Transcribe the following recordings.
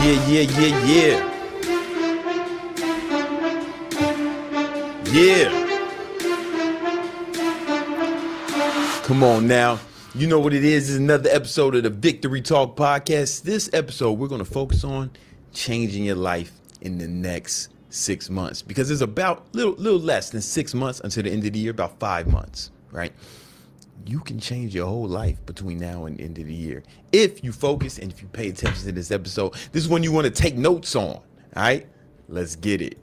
Yeah. Come on now. You know what it is. It's another episode of the Victory Talk podcast. This episode, we're going to focus on changing your life in the next 6 months, because it's about little less than 6 months until the end of the year, about 5 months, right? You can change your whole life between now and the end of the year if you focus and if you pay attention to this episode. This is one you want to take notes on. All right, let's get it.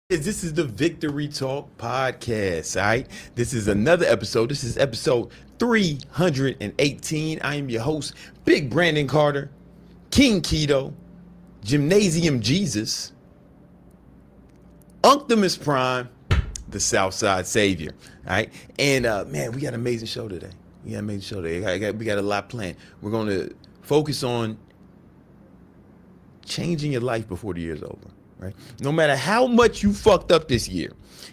This is the Victory Talk podcast, all right? This is another episode. This is episode 318. I am your host, Big Brandon Carter, King Keto, Gymnasium Jesus, Unctimus Prime, the Southside Savior, all right? And, man, we got an amazing show today. We got a lot planned. We're going to focus on changing your life before the year's over. Right? No matter how much you fucked up this year,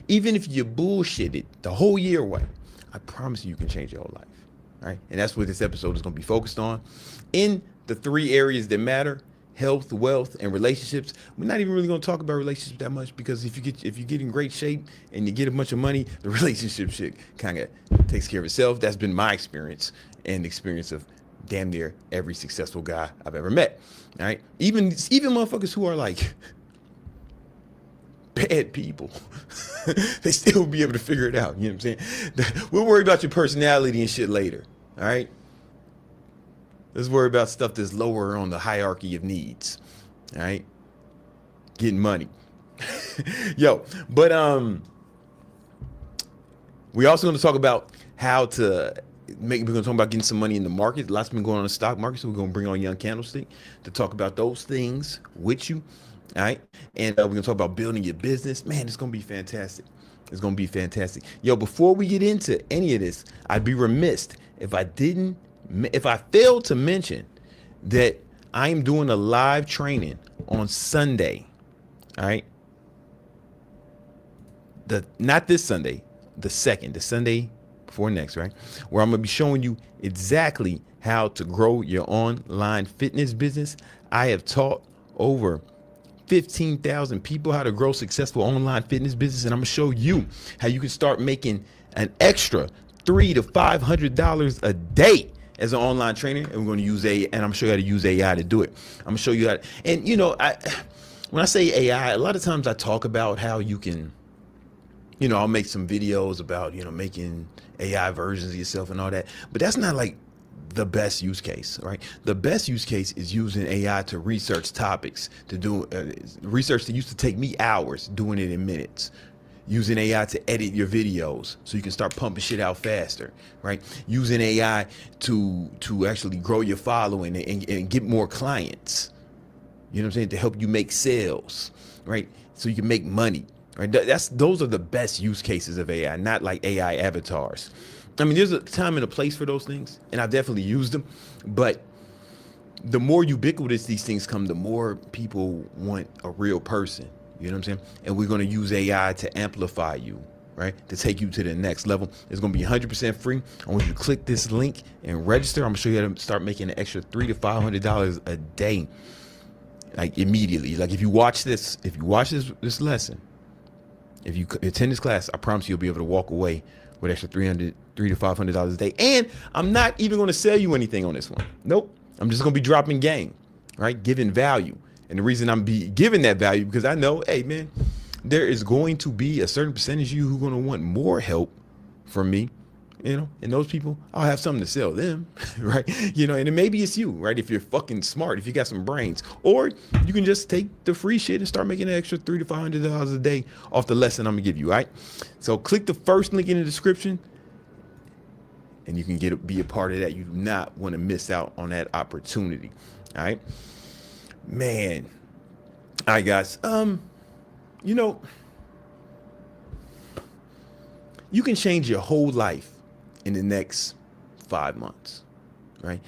even if you bullshitted the whole year away, I promise you can change your whole life. Right? And that's what this episode is going to be focused on. In the 3 areas that matter: health, wealth, and relationships. We're not even really going to talk about relationships that much, because if you get in great shape and you get a bunch of money, the relationship shit kind of takes care of itself. That's been my experience and the experience of damn near every successful guy I've ever met. All right? Even motherfuckers who are like bad people, they still be able to figure it out. You know what I'm saying? We'll worry about your personality and shit later. All right. Let's worry about stuff that's lower on the hierarchy of needs. All right. Getting money. But we also going to talk about how to we're going to talk about getting some money in the market. Lots been going on in the stock market. So we're going to bring on Young Candlestick to talk about those things with you. All right. And we're going to talk about building your business. Man, it's going to be fantastic. It's going to be fantastic. Before we get into any of this, I'd be remiss if I failed to mention that I'm doing a live training on Sunday. All right. Not this Sunday, the Sunday before next, right? Where I'm going to be showing you exactly how to grow your online fitness business. I have taught over 15,000 people how to grow successful online fitness business, and I'm gonna show you how you can start making an extra $300 to $500 a day as an online trainer. And we're going to use and I'm gonna show you how to use AI to do it. I'm gonna show you how to, and when I say AI, a lot of times I talk about how you can, I'll make some videos about, making AI versions of yourself and all that, but that's not like the best use case, right? The best use case is using AI to research topics, to do research that used to take me hours, doing it in minutes. Using AI to edit your videos so you can start pumping shit out faster, right? Using AI to actually grow your following and get more clients. You know what I'm saying? To help you make sales, right? So you can make money, right? Those are the best use cases of AI, not like AI avatars. I mean, there's a time and a place for those things, and I've definitely used them, but the more ubiquitous these things come, the more people want a real person. You know what I'm saying? And we're going to use AI to amplify you, right? To take you to the next level. It's going to be 100% free. I want you to click this link and register. I'm going to show you how to start making an extra $300 to $500 a day, like immediately. Like if you watch this lesson, if you attend this class, I promise you'll be able to walk away with extra $300 to $500 a day. And I'm not even going to sell you anything on this one. Nope. I'm just going to be dropping game, right? Giving value. And the reason I'm giving that value, because I know, hey, man, there is going to be a certain percentage of you who are going to want more help from me and those people, I'll have something to sell them, right? And maybe it's you, right? If you're fucking smart, if you got some brains, or you can just take the free shit and start making an extra $300 to $500 a day off the lesson I'm gonna give you, right? So click the first link in the description, and you can be a part of that. You do not want to miss out on that opportunity, all right, man. All right, guys. You can change your whole life in the next 5 months, right?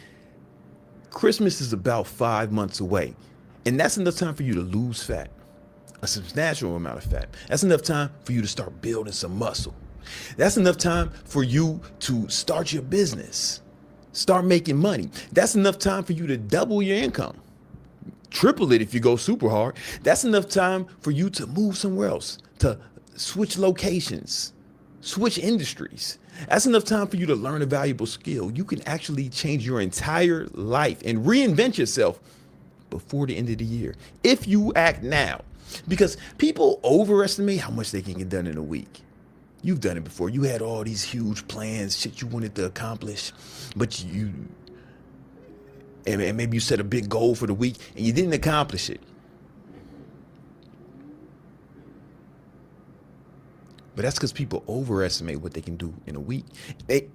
Christmas is about 5 months away, and that's enough time for you to lose fat, a substantial amount of fat. That's enough time for you to start building some muscle. That's enough time for you to start your business, start making money. That's enough time for you to double your income, triple it if you go super hard. That's enough time for you to move somewhere else, to switch locations, switch industries. That's enough time for you to learn a valuable skill. You can actually change your entire life and reinvent yourself before the end of the year if you act now. Because people overestimate how much they can get done in a week. You've done it before. You had all these huge plans, shit you wanted to accomplish, but and maybe you set a big goal for the week and you didn't accomplish it. But that's because people overestimate what they can do in a week.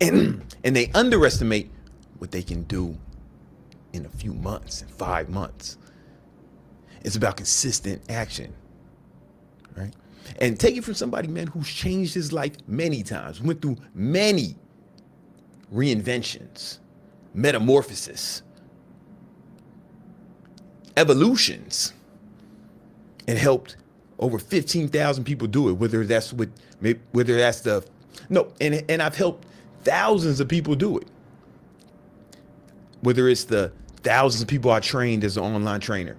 And they underestimate what they can do in a few months, in 5 months. It's about consistent action, right? And take it from somebody, man, who's changed his life many times, went through many reinventions, metamorphosis, evolutions, and helped over 15,000 people do it, and I've helped thousands of people do it. Whether it's the thousands of people I trained as an online trainer,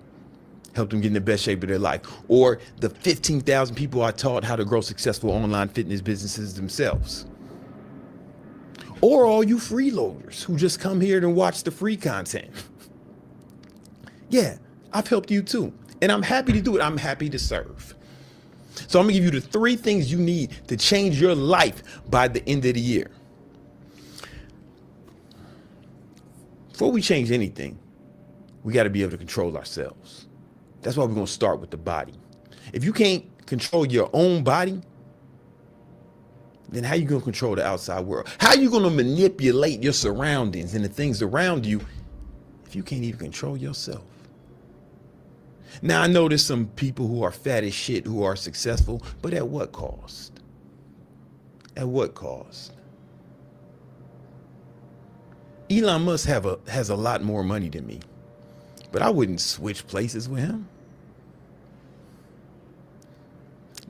helped them get in the best shape of their life, or the 15,000 people I taught how to grow successful online fitness businesses themselves. Or all you freeloaders who just come here and watch the free content. Yeah, I've helped you too. And I'm happy to do it. I'm happy to serve. So I'm gonna give you the 3 things you need to change your life by the end of the year. Before we change anything, we gotta be able to control ourselves. That's why we're gonna start with the body. If you can't control your own body, then how you gonna control the outside world? How you gonna manipulate your surroundings and the things around you if you can't even control yourself? Now, I know there's some people who are fat as shit who are successful, but at what cost? At what cost? Elon Musk has a lot more money than me, but I wouldn't switch places with him.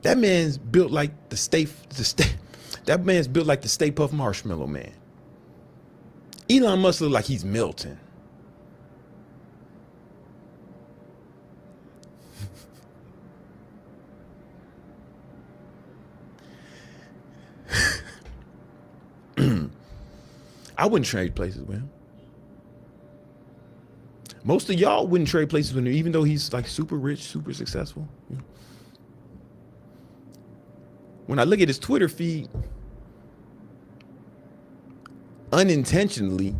That man's built like that man's built like the Stay Puft Marshmallow Man. Elon Musk look like he's Milton. I wouldn't trade places with him. Most of y'all wouldn't trade places with him, even though he's like super rich, super successful. When I look at his Twitter feed, unintentionally,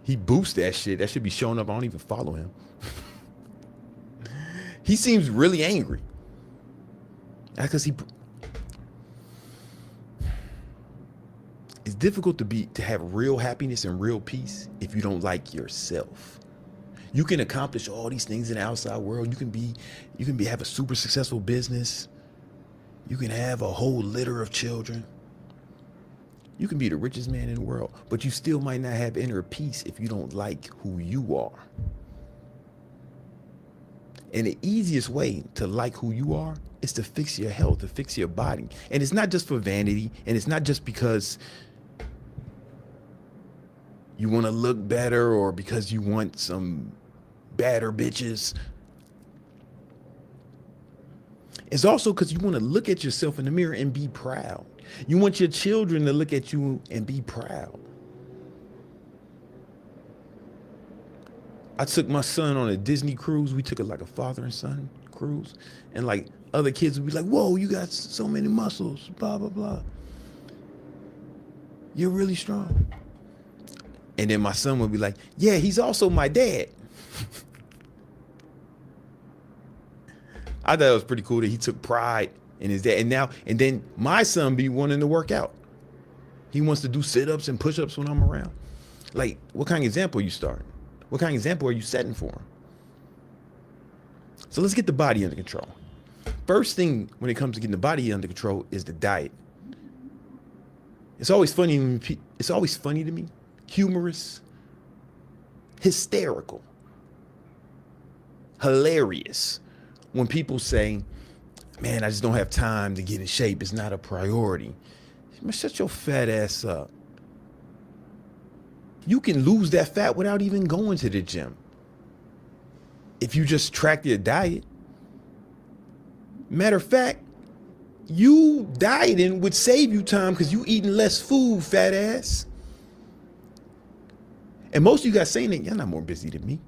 he boosts that shit. That should be showing up. I don't even follow him. He seems really angry. That's because it's difficult to have real happiness and real peace if you don't like yourself. You can accomplish all these things in the outside world. You can have a super successful business. You can have a whole litter of children. You can be the richest man in the world, but you still might not have inner peace if you don't like who you are. And the easiest way to like who you are is to fix your health, to fix your body. And it's not just for vanity, and it's not just because you want to look better or because you want some badder bitches. It's also because you want to look at yourself in the mirror and be proud. You want your children to look at you and be proud. I took my son on a Disney cruise. We took it like a father and son cruise. And like other kids would be like, whoa, you got so many muscles, blah, blah, blah. You're really strong. And then my son would be like, yeah, he's also my dad. I thought it was pretty cool that he took pride in his dad. And then my son be wanting to work out. He wants to do sit-ups and push-ups when I'm around. Like, what kind of example are you starting? What kind of example are you setting for him? So let's get the body under control. First thing when it comes to getting the body under control is the diet. It's always funny to me, humorous, hysterical, hilarious when people say, man, I just don't have time to get in shape. It's not a priority. Man, shut your fat ass up. You can lose that fat without even going to the gym. If you just track your diet. Matter of fact, you dieting would save you time because you eating less food, fat ass. And most of you guys saying that, y'all not more busy than me.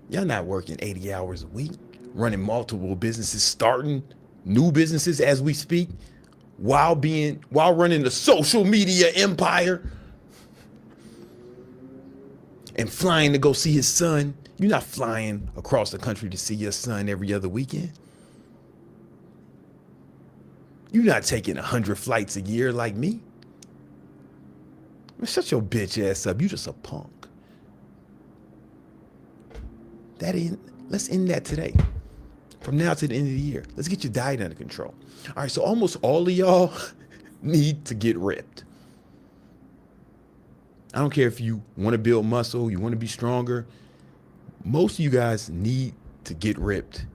Y'all not working 80 hours a week, running multiple businesses, starting new businesses as we speak, while running the social media empire and flying to go see his son. You're not flying across the country to see your son every other weekend. You're not taking 100 flights a year like me. Man, shut your bitch ass up. You just a punk. Let's end that today. From now to the end of the year. Let's get your diet under control. All right, so almost all of y'all need to get ripped. I don't care if you want to build muscle, you want to be stronger. Most of you guys need to get ripped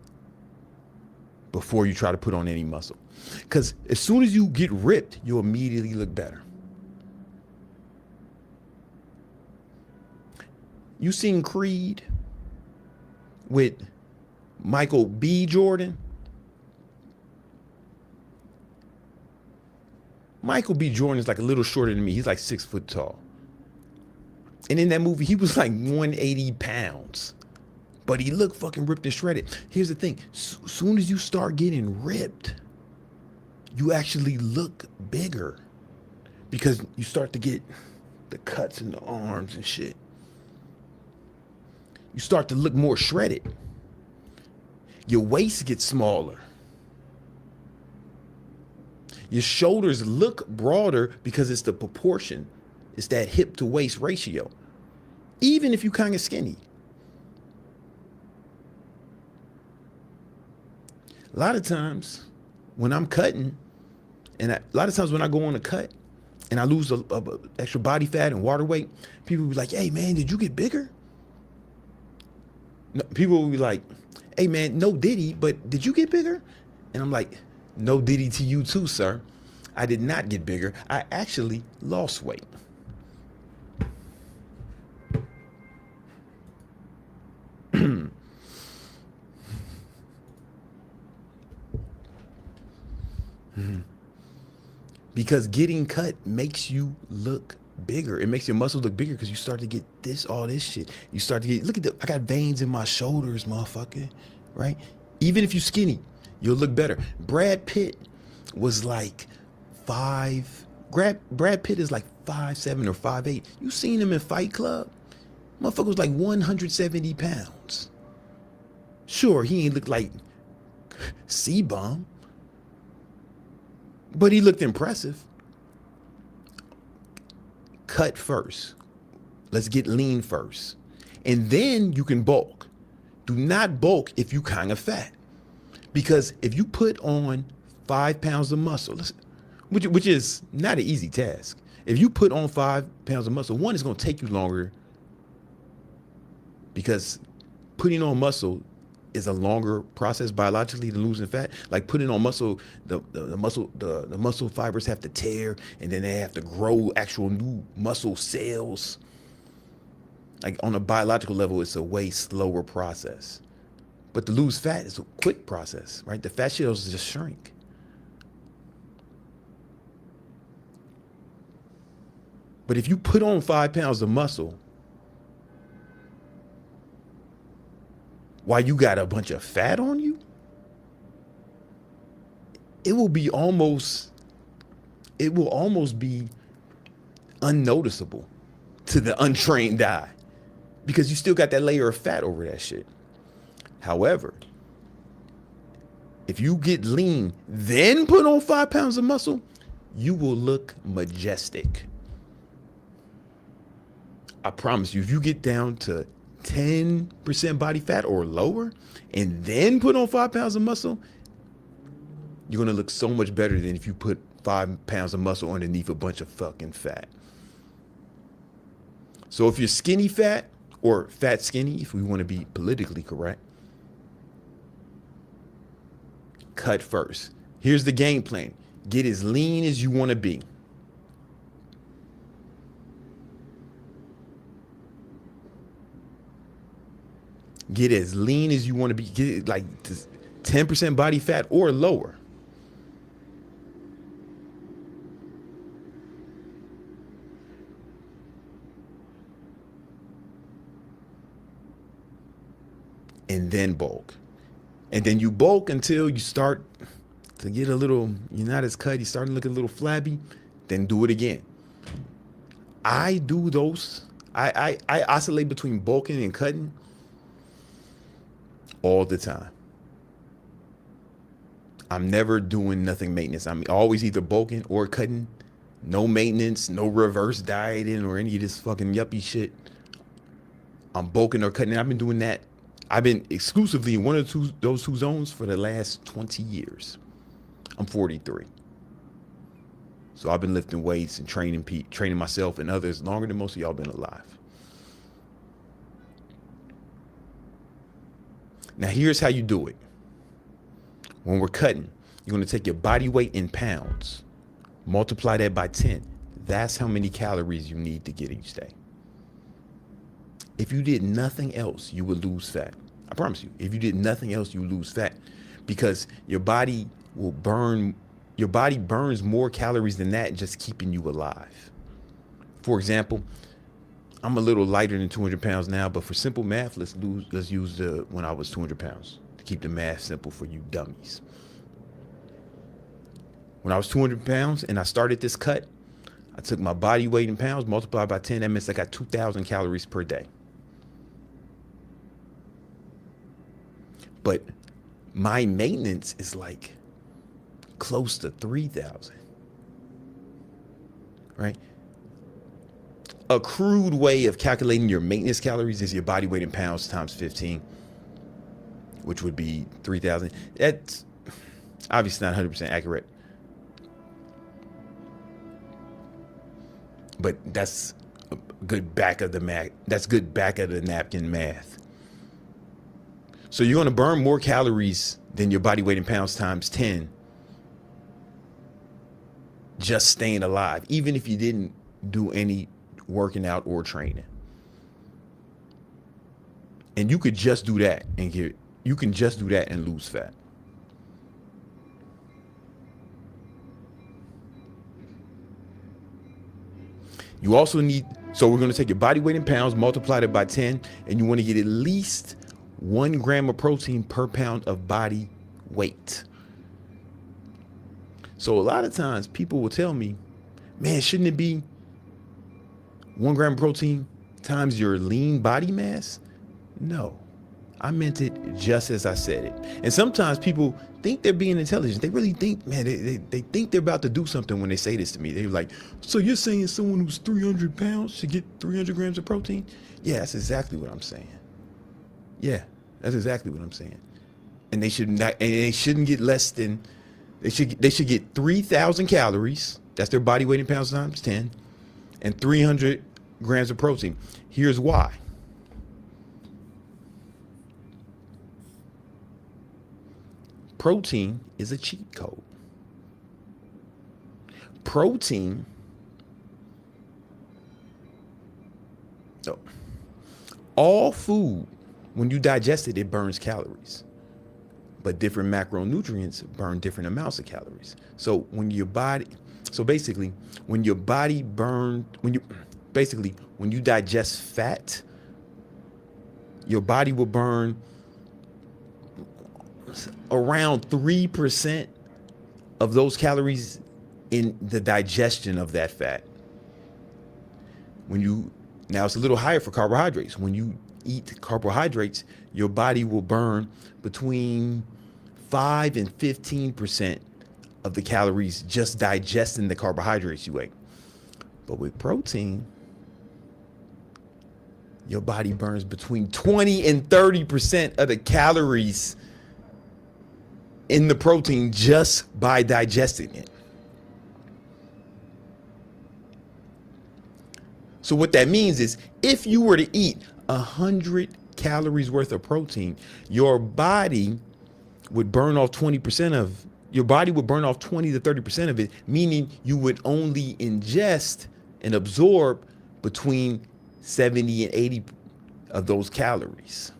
before you try to put on any muscle. Because as soon as you get ripped, you'll immediately look better. You seen Creed with Michael B. Jordan? Michael B. Jordan is like a little shorter than me. He's like 6 foot tall. And in that movie, he was like 180 pounds. But he looked fucking ripped and shredded. Here's the thing. Soon as you start getting ripped, you actually look bigger. Because you start to get the cuts in the arms and shit. You start to look more shredded. Your waist gets smaller. Your shoulders look broader because it's the proportion. It's that hip to waist ratio. Even if you kind of skinny. A lot of times when I'm cutting, and a lot of times when I go on a cut and I lose a extra body fat and water weight, people will be like, hey man, did you get bigger? No, people will be like, hey man, no diddy, but did you get bigger? And I'm like, no diddy to you too, sir. I did not get bigger. I actually lost weight. Because getting cut makes you look bigger. It makes your muscles look bigger because you start to get all this shit. You start to get, look at I got veins in my shoulders, motherfucker, right? Even if you're skinny, you'll look better. Brad Pitt was like Brad Pitt is like 5'7" or 5'8". You seen him in Fight Club? Motherfucker was like 170 pounds. Sure, he ain't look like C-Bomb, but he looked impressive. Cut first. Let's get lean first. And then you can bulk. Do not bulk if you kind of fat. Because if you put on 5 pounds of muscle, which is not an easy task. If you put on 5 pounds of muscle, one, is going to take you longer because putting on muscle is a longer process biologically than losing fat. Like putting on muscle, the muscle fibers have to tear and then they have to grow actual new muscle cells. Like on a biological level, it's a way slower process. But to lose fat is a quick process, right? The fat cells just shrink. But if you put on 5 pounds of muscle while you got a bunch of fat on you, it will almost be unnoticeable to the untrained eye because you still got that layer of fat over that shit. However, if you get lean, then put on 5 pounds of muscle, you will look majestic. I promise you, if you get down to 10% body fat or lower and then put on 5 pounds of muscle, you're going to look so much better than if you put 5 pounds of muscle underneath a bunch of fucking fat. So if you're skinny fat or fat skinny, if we want to be politically correct, cut first. Here's the game plan. Get as lean as you want to be. Get as lean as you want to be. Get like 10% body fat or lower. And then bulk. And then you bulk until you start to get a little, you're not as cut, you start looking a little flabby, then do it again. I do those. I oscillate between bulking and cutting all the time. I'm never doing nothing maintenance. I'm always either bulking or cutting. No maintenance, no reverse dieting or any of this fucking yuppie shit. I'm bulking or cutting. I've been doing that. I've been exclusively in one of those two zones for the last 20 years. I'm 43. So I've been lifting weights and training myself and others longer than most of y'all been alive. Now here's how you do it. When we're cutting, you're going to take your body weight in pounds, multiply that by 10. That's how many calories you need to get each day. If you did nothing else, you would lose fat. I promise you. If you did nothing else, you lose fat because your body burns more calories than that just keeping you alive. For example, I'm a little lighter than 200 pounds now, but for simple math, let's use when I was 200 pounds to keep the math simple for you dummies. When I was 200 pounds and I started this cut, I took my body weight in pounds, multiplied by 10. That means I got 2,000 calories per day. But my maintenance is like close to 3,000, right? A crude way of calculating your maintenance calories is your body weight in pounds times 15, which would be 3,000. That's obviously not 100% accurate, but that's a good back of the napkin math. So you're going to burn more calories than your body weight in pounds times 10 just staying alive, even if you didn't do any working out or training. And you could just do that and lose fat. You also so we're going to take your body weight in pounds, multiply it by 10, and you want to get at least 1 gram of protein per pound of body weight. So a lot of times people will tell me, man, shouldn't it be 1 gram of protein times your lean body mass? No, I meant it just as I said it. And sometimes people think they're being intelligent. They really think, man, they think they're about to do something when they say this to me. They're like, so you're saying someone who's 300 pounds should get 300 grams of protein? Yeah, that's exactly what I'm saying. Yeah, that's exactly what I'm saying. And they shouldn't get less than, they should get 3,000 calories. That's their body weight in pounds times 10, and 300 grams of protein. Here's why. Protein is a cheat code. All food, when you digest it, it burns calories. But different macronutrients burn different amounts of calories. So when you digest fat, your body will burn around 3% of those calories in the digestion of that fat. When you, now it's a little higher for carbohydrates. When you eat carbohydrates, your body will burn between 5 and 15% of the calories just digesting the carbohydrates you ate. But with protein, your body burns between 20 and 30% of the calories in the protein just by digesting it. So what that means is if you were to eat 100 calories worth of protein, your body would burn off 20% of, your body would burn off 20 to 30% of it, meaning you would only ingest and absorb between 70 and 80 of those calories.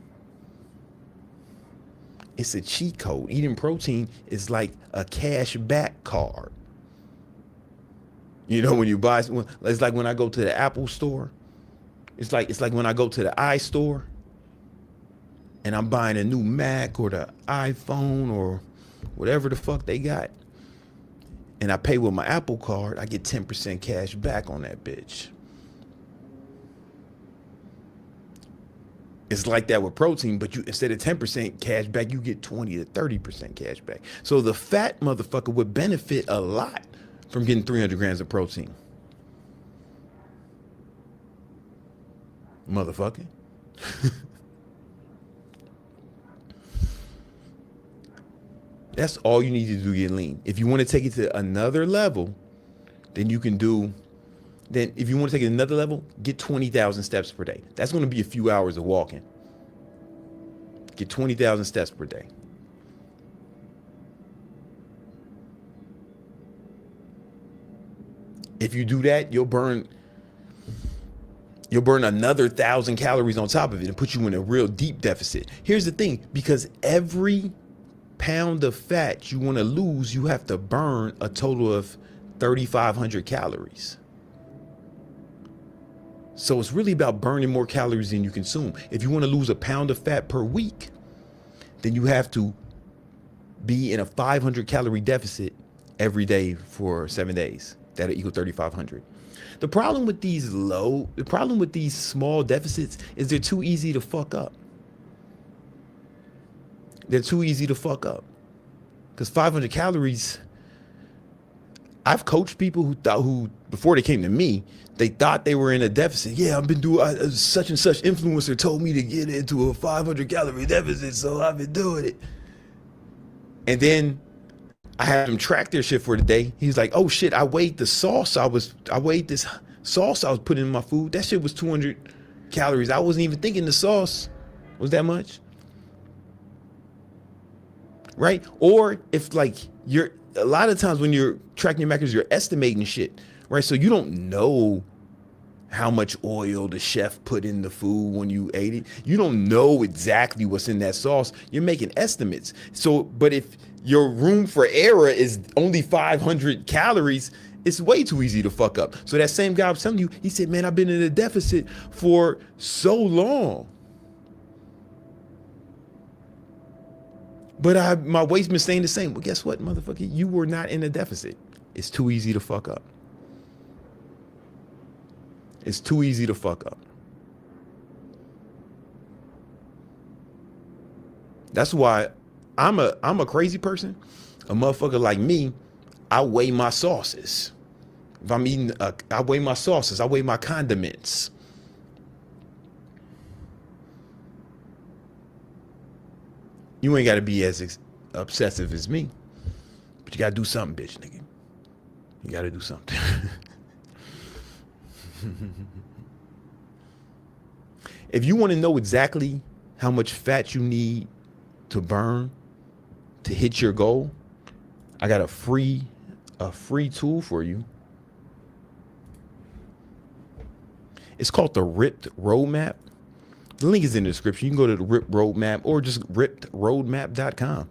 It's a cheat code. Eating protein is like a cash back card. You know, when you buy, it's like when I go to the Apple store. It's like when I go to the iStore and I'm buying a new Mac or the iPhone or whatever the fuck they got, and I pay with my Apple card, I get 10% cash back on that bitch. It's like that with protein, but you, instead of 10% cash back, you get 20 to 30% cash back. So the fat motherfucker would benefit a lot from getting 300 grams of protein. Motherfucker. That's all you need to do to get lean. If you want to take it to another level, then you can do, then if you want to take it to another level, get 20,000 steps per day. That's going to be a few hours of walking. Get 20,000 steps per day. If you do that, you'll burn another 1,000 calories on top of it and put you in a real deep deficit. Here's the thing, because every pound of fat you want to lose, you have to burn a total of 3,500 calories. So it's really about burning more calories than you consume. If you want to lose a pound of fat per week, then you have to be in a 500 calorie deficit every day for 7 days. That'll equal 3,500. The problem with these small deficits is they're too easy to fuck up. They're too easy to fuck up. Because 500 calories, I've coached people who before they came to me, they thought they were in a deficit. Yeah, I've been doing, such and such influencer told me to get into a 500 calorie deficit, so I've been doing it. And then I had him track their shit for the day. He's like, oh shit, I weighed this sauce I was putting in my food. That shit was 200 calories. I wasn't even thinking the sauce was that much. Right? Or if like a lot of times when you're tracking your macros, you're estimating shit, right? So you don't know how much oil the chef put in the food when you ate it. You don't know exactly what's in that sauce. You're making estimates. So, but if your room for error is only 500 calories, it's way too easy to fuck up. So that same guy I was telling you, he said, man, I've been in a deficit for so long, but my weight's been staying the same. Well, guess what, motherfucker? You were not in a deficit. It's too easy to fuck up. It's too easy to fuck up. That's why I'm a crazy person. A motherfucker like me, I weigh my sauces. If I'm eating, I weigh my sauces. I weigh my condiments. You ain't got to be as obsessive as me, but you got to do something, bitch, nigga. You got to do something. If you want to know exactly how much fat you need to burn to hit your goal, I got a free tool for you. It's called the Ripped Roadmap. The link is in the description. You can go to the Ripped Roadmap or just rippedroadmap.com.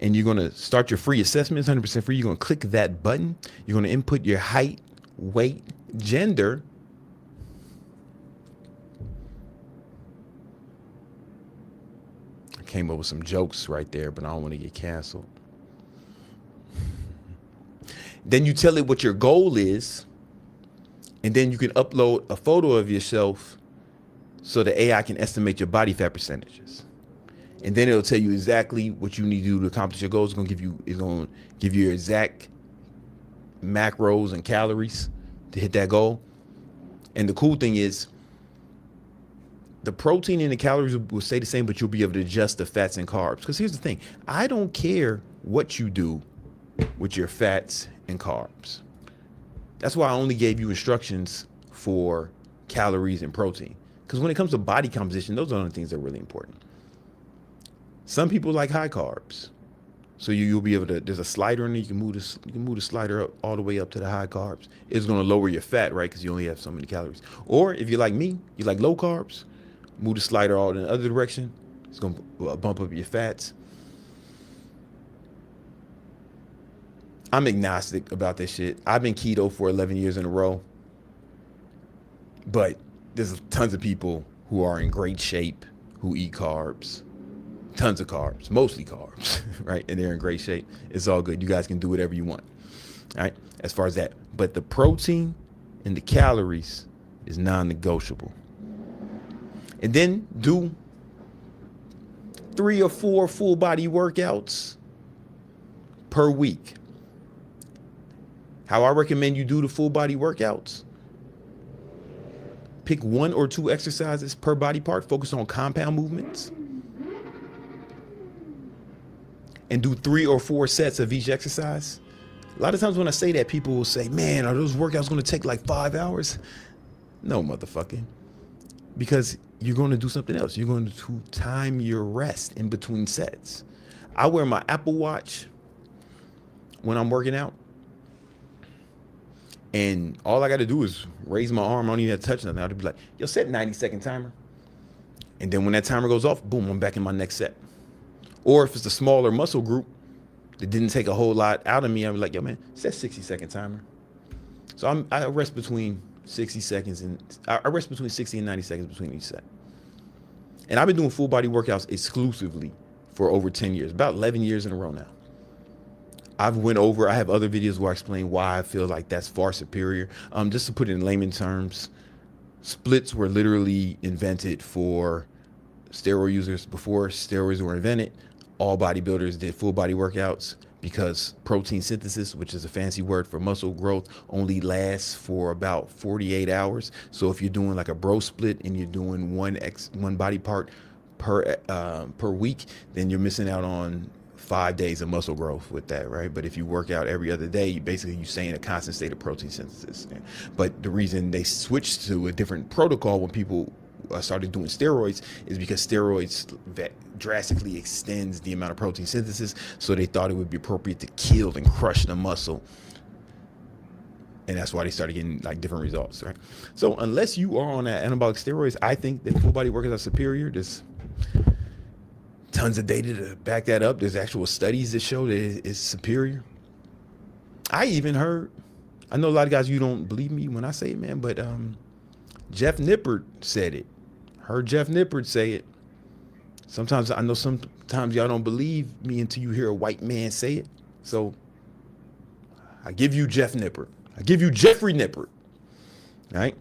And you're going to start your free assessment. It's 100% free. You're going to click that button. You're going to input your height, weight, gender. I came up with some jokes right there, but I don't want to get canceled. Then you tell it what your goal is. And then you can upload a photo of yourself so the AI can estimate your body fat percentages. And then it'll tell you exactly what you need to do to accomplish your goals. It's going to give you your exact macros and calories to hit that goal. And the cool thing is the protein and the calories will stay the same, but you'll be able to adjust the fats and carbs. Because here's the thing, I don't care what you do with your fats and carbs. That's why I only gave you instructions for calories and protein. Because when it comes to body composition, those are the things that are really important. Some people like high carbs. So you'll be able to, there's a slider in there, you can move the slider up all the way up to the high carbs. It's going to lower your fat, right? Because you only have so many calories. Or if you're like me, you like low carbs, move the slider all in the other direction. It's going to bump up your fats. I'm agnostic about this shit. I've been keto for 11 years in a row. But there's tons of people who are in great shape who eat carbs. Tons of carbs, mostly carbs, right? And they're in great shape. It's all good. You guys can do whatever you want, all right? As far as that. But the protein and the calories is non-negotiable. And then do 3 or 4 full body workouts per week. How I recommend you do the full body workouts: pick 1 or 2 exercises per body part, focus on compound movements, and do 3 or 4 sets of each exercise. A lot of times when I say that, people will say, man, are those workouts going to take like 5 hours? No, motherfucker. Because you're going to do something else. You're going to time your rest in between sets. I wear my Apple Watch when I'm working out. And all I got to do is raise my arm. I don't even have to touch nothing. I'll be like, yo, set 90-second timer. And then when that timer goes off, boom, I'm back in my next set. Or if it's a smaller muscle group that didn't take a whole lot out of me, I'm like, yo, man, set 60-second timer. So I rest between 60 seconds and I rest between 60 and 90 seconds between each set. And I've been doing full body workouts exclusively for over 10 years, about 11 years in a row now. I have other videos where I explain why I feel like that's far superior. Just to put it in layman terms, splits were literally invented for steroid users. Before steroids were invented, all bodybuilders did full body workouts because protein synthesis, which is a fancy word for muscle growth, only lasts for about 48 hours. So if you're doing like a bro split and you're doing one body part per week, then you're missing out on 5 days of muscle growth with that, right? But if you work out every other day, you stay in a constant state of protein synthesis. But the reason they switched to a different protocol when people started doing steroids is because steroids drastically extends the amount of protein synthesis. So they thought it would be appropriate to kill and crush the muscle. And that's why they started getting like different results, right? So unless you are on anabolic steroids, I think that full body workouts are superior. There's tons of data to back that up. There's actual studies that show that it's superior. I even heard, I know a lot of guys, you don't believe me when I say it, man, but Jeff Nippert said it. Heard Jeff Nippert say it. Sometimes y'all don't believe me until you hear a white man say it. So I give you Jeff Nippert. I give you Jeffrey Nippert. All right?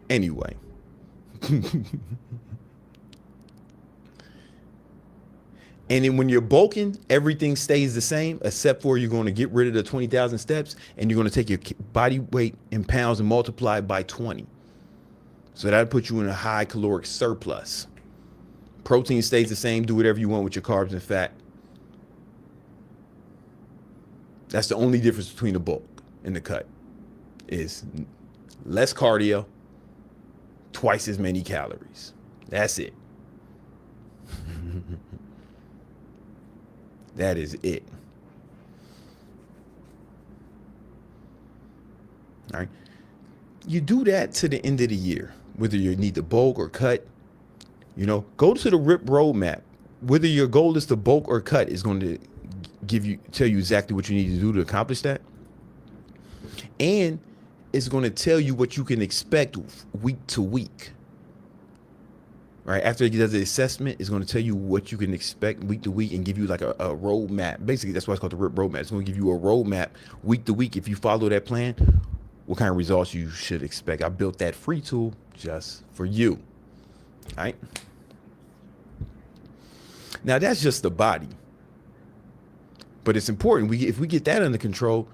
Anyway. And then when you're bulking, everything stays the same, except for you're going to get rid of the 20,000 steps and you're going to take your body weight in pounds and multiply it by 20. So that'll put you in a high caloric surplus. Protein stays the same. Do whatever you want with your carbs and fat. That's the only difference between the bulk and the cut is less cardio, twice as many calories. That's it. That is it. All right. You do that to the end of the year, whether you need to bulk or cut. Go to the RIP roadmap. Whether your goal is to bulk or cut is going to tell you exactly what you need to do to accomplish that. And it's going to tell you what you can expect week to week. right? After it does the assessment, it's going to tell you what you can expect week to week and give you like a roadmap. Basically, that's why it's called the RIP roadmap. It's going to give you a roadmap week to week. If you follow that plan, what kind of results you should expect. I built that free tool just for you. All right. Now that's just the body, but it's important. If we get that under control,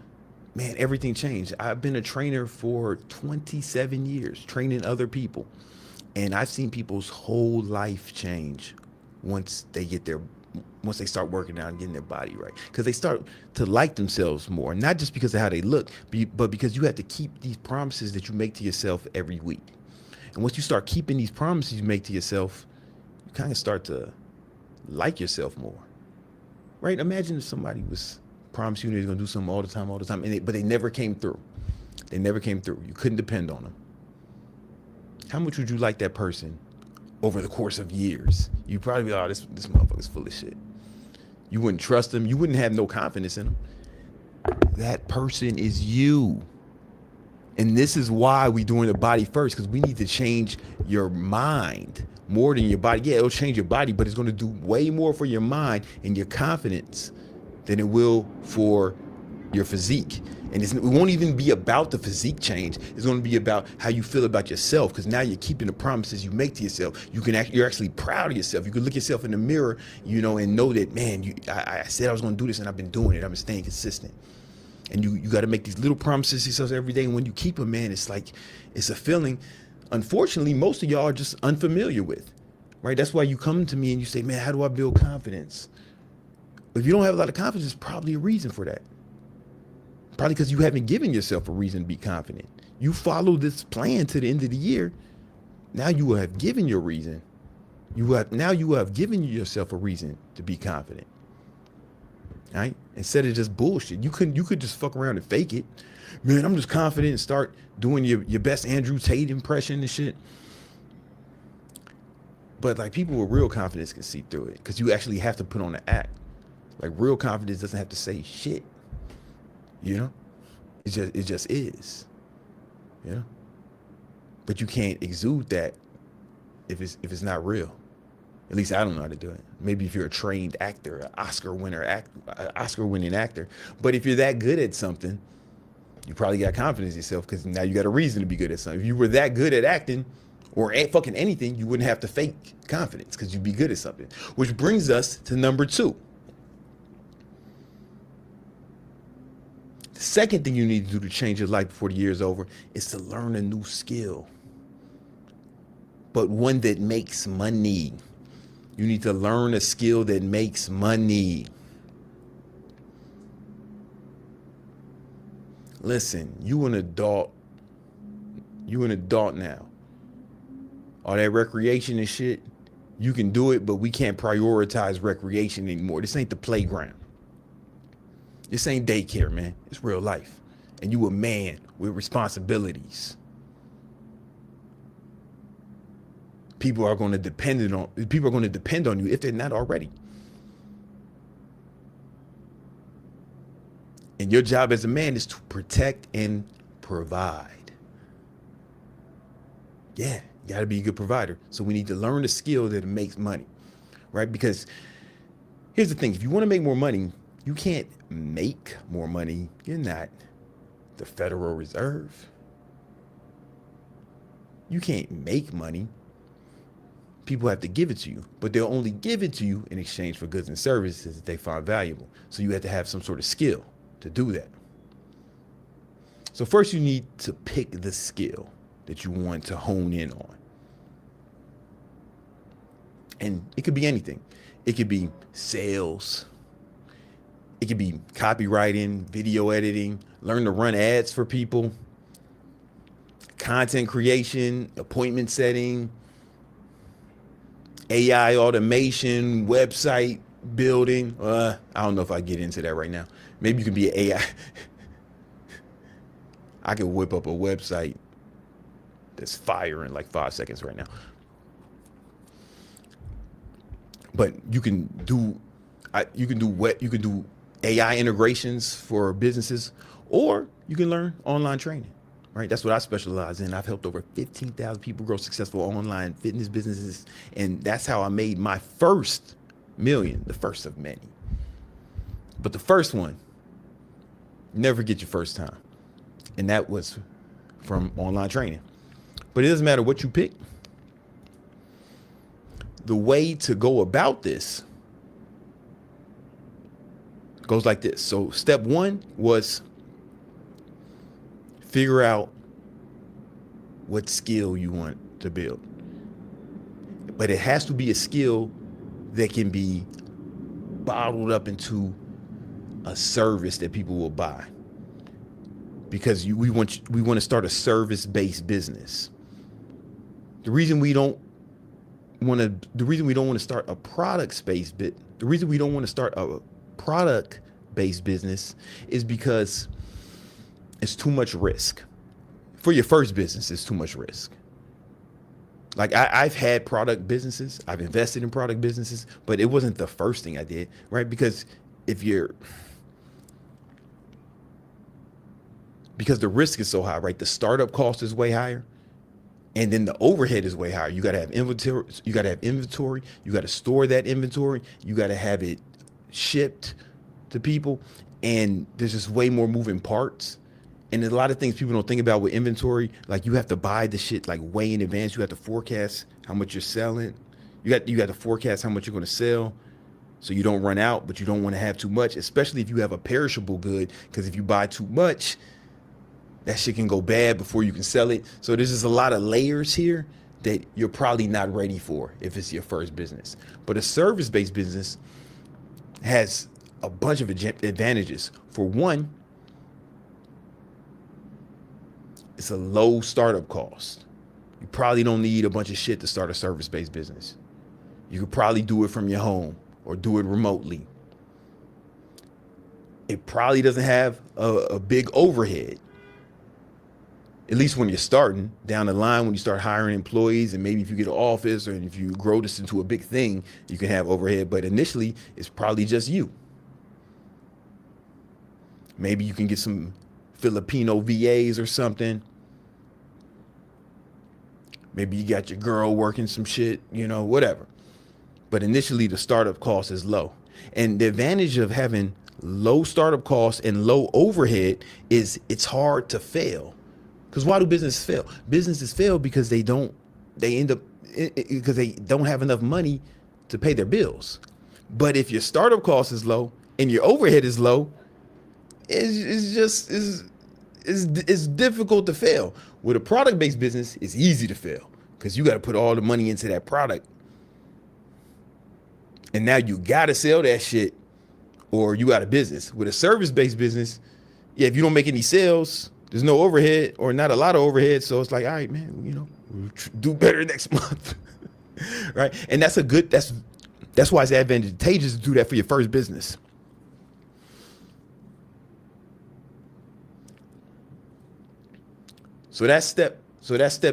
man, everything changed. I've been a trainer for 27 years, training other people. And I've seen people's whole life change once they start working out and getting their body right. Because they start to like themselves more, not just because of how they look, but because you have to keep these promises that you make to yourself every week. And once you start keeping these promises you make to yourself, you kind of start to like yourself more, right? Imagine if somebody was promised you they're going to do something all the time, but they never came through. They never came through. You couldn't depend on them. How much would you like that person over the course of years? You'd probably be, oh, this motherfucker's full of shit. You wouldn't trust them. You wouldn't have no confidence in them. That person is you. And this is why we're doing the body first, because we need to change your mind more than your body. Yeah, it'll change your body, but it's going to do way more for your mind and your confidence than it will for your physique. And it won't even be about the physique change. It's going to be about how you feel about yourself, because now you're keeping the promises you make to yourself. You're actually proud of yourself. You can look yourself in the mirror, and know that, man, I said I was going to do this and I've been doing it. I've been staying consistent. And you got to make these little promises to yourself every day. And when you keep them, man, it's a feeling, unfortunately, most of y'all are just unfamiliar with, right? That's why you come to me and you say, man, how do I build confidence? If you don't have a lot of confidence, there's probably a reason for that. Probably because you haven't given yourself a reason to be confident. You follow this plan to the end of the year. Now you have given your reason. You have given yourself a reason to be confident. All right? Instead of just bullshit. You could just fuck around and fake it. Man, I'm just confident and start doing your best Andrew Tate impression and shit. But like, people with real confidence can see through it, because you actually have to put on an act. Like, real confidence doesn't have to say shit. It just is. But you can't exude that if it's not real. At least I don't know how to do it. Maybe if you're a trained actor, an Oscar-winning actor. But if you're that good at something, you probably got confidence in yourself, because now you got a reason to be good at something. If you were that good at acting or at fucking anything, you wouldn't have to fake confidence, because you'd be good at something. Which brings us to number 2. The second thing you need to do to change your life before the year is over is to learn a new skill, but one that makes money. You need to learn a skill that makes money. Listen, you an adult now. All that recreation and shit, you can do it, but we can't prioritize recreation anymore. This ain't the playground. This ain't daycare, man. It's real life. And you a man with responsibilities. People are going to depend on you if they're not already. And your job as a man is to protect and provide. Yeah, you got to be a good provider. So we need to learn a skill that makes money, right? Because here's the thing. If you want to make more money, you can't make more money. You're not the Federal Reserve. You can't make money. People have to give it to you, but they'll only give it to you in exchange for goods and services that they find valuable. So you have to have some sort of skill to do that. So first you need to pick the skill that you want to hone in on. And it could be anything. It could be sales. It could be copywriting, video editing, learn to run ads for people, content creation, appointment setting, AI automation, website building. I don't know if I get into that right now. Maybe you can be an AI. I can whip up a website that's fire in like 5 seconds right now. But you can do AI integrations for businesses, or you can learn online training. right? That's what I specialize in. I've helped over 15,000 people grow successful online fitness businesses. And that's how I made my first million, the first of many. But the first one, never get your first time. And that was from online training. But it doesn't matter what you pick. The way to go about this goes like this. So step one was figure out what skill you want to build. But it has to be a skill that can be bottled up into a service that people will buy. Because we want to start a service-based business. The reason we don't want to start a product-based business is because it's too much risk. For your first business, it's too much risk. Like I've had product businesses, I've invested in product businesses, but it wasn't the first thing I did, right? Because the risk is so high, right? The startup cost is way higher. And then the overhead is way higher. You got to have inventory. You got to store that inventory. You got to have it shipped to people. And there's just way more moving parts. And there's a lot of things people don't think about with inventory. Like you have to buy the shit like way in advance. You have to forecast how much you're selling. You got to forecast how much you're going to sell, so you don't run out, but you don't want to have too much, especially if you have a perishable good. Because if you buy too much, that shit can go bad before you can sell it. So there's just a lot of layers here that you're probably not ready for if it's your first business. But a service-based business has a bunch of advantages. For one, it's a low startup cost. You probably don't need a bunch of shit to start a service-based business. You could probably do it from your home or do it remotely. It probably doesn't have a big overhead. At least when you're starting. Down the line, when you start hiring employees, and maybe if you get an office or if you grow this into a big thing, you can have overhead. But initially, it's probably just you. Maybe you can get some Filipino VAs or something. Maybe you got your girl working some shit, whatever. But initially, the startup cost is low. And the advantage of having low startup costs and low overhead is it's hard to fail. Because why do businesses fail? Businesses fail because they don't have enough money to pay their bills. But if your startup cost is low and your overhead is low, it's difficult to fail. With a product-based business, it's easy to fail because you got to put all the money into that product. And now you got to sell that shit or you got a business. With a service-based business, if you don't make any sales, there's no overhead or not a lot of overhead. So it's like, all right, man, we'll do better next month. Right. And that's why it's advantageous to do that for your first business. So that's step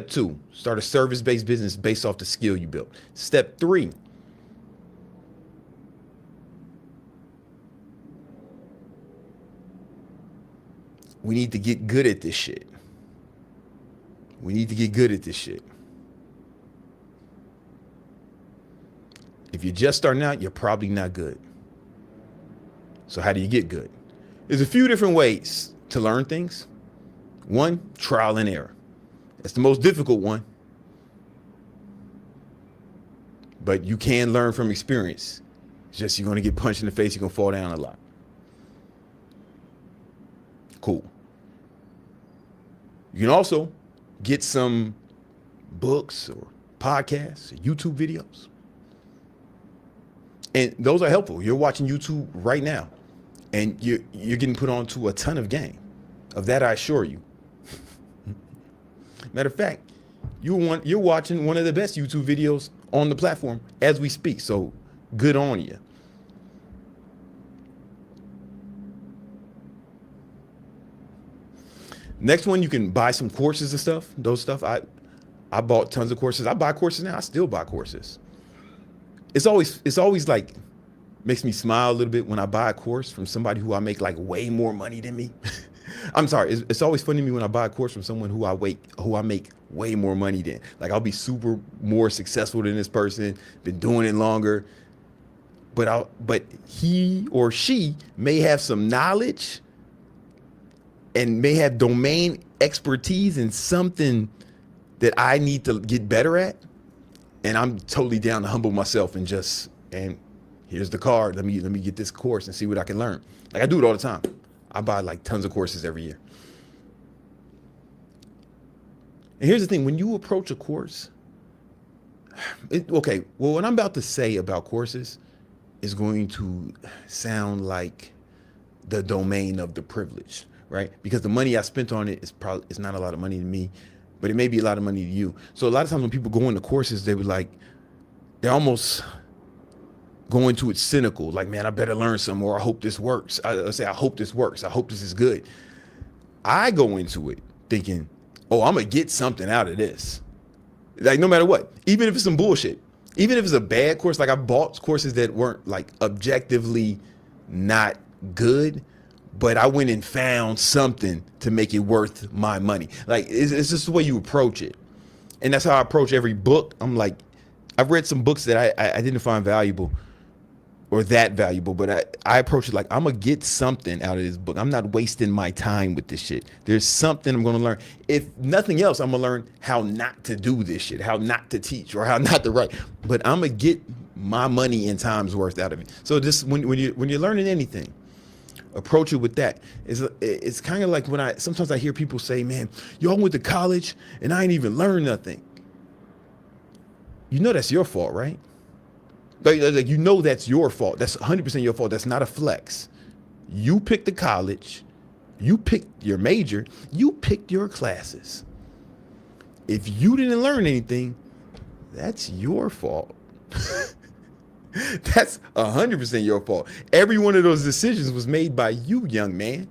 two. Start a service-based business based off the skill you built. Step three. We need to get good at this shit. If you're just starting out, you're probably not good. So how do you get good? There's a few different ways to learn things. One, trial and error. That's the most difficult one. But you can learn from experience. It's just you're going to get punched in the face. You're going to fall down a lot. Cool. You can also get some books or podcasts or YouTube videos. And those are helpful. You're watching YouTube right now and you're getting put onto a ton of game. Of that, I assure you. Matter of fact, you're watching one of the best YouTube videos on the platform as we speak. So good on you. Next one, you can buy some courses and stuff. Those stuff, I bought tons of courses. I buy courses now. I still buy courses. It's always like makes me smile a little bit when I buy a course from somebody who I make like way more money than me. I'm sorry. It's always funny to me when I buy a course from someone who I make way more money than. Like I'll be super more successful than this person, been doing it longer, but he or she may have some knowledge and may have domain expertise in something that I need to get better at, and I'm totally down to humble myself and here's the card. Let me get this course and see what I can learn. Like I do it all the time. I buy like tons of courses every year. And here's the thing: when you approach a course, okay, well, what I'm about to say about courses is going to sound like the domain of the privileged, right? Because the money I spent on it is probably, it's not a lot of money to me, but it may be a lot of money to you. So a lot of times when people go into courses, they were like, they're almost going to it cynical, like, man, I better learn some more. I hope this works. I say, I hope this works. I hope this is good. I go into it thinking, oh, I'm gonna get something out of this. Like no matter what, even if it's some bullshit, even if it's a bad course, like I bought courses that weren't like objectively not good, but I went and found something to make it worth my money. Like it's just the way you approach it. And that's how I approach every book. I'm like, I've read some books that I didn't find valuable or that valuable, but I approach it like I'm gonna get something out of this book. I'm not wasting my time with this shit. There's something I'm gonna learn. If nothing else, I'm gonna learn how not to do this shit, how not to teach or how not to write. But I'm gonna get my money and time's worth out of it. So just when you're learning anything, approach it with that. It's kind of like when sometimes I hear people say, man, y'all went to college and I ain't even learned nothing. You know that's your fault, right? Like you know that's your fault. That's 100% your fault. That's not a flex. You picked the college. You picked your major. You picked your classes. If you didn't learn anything, that's your fault. That's 100% your fault. Every one of those decisions was made by you, young man.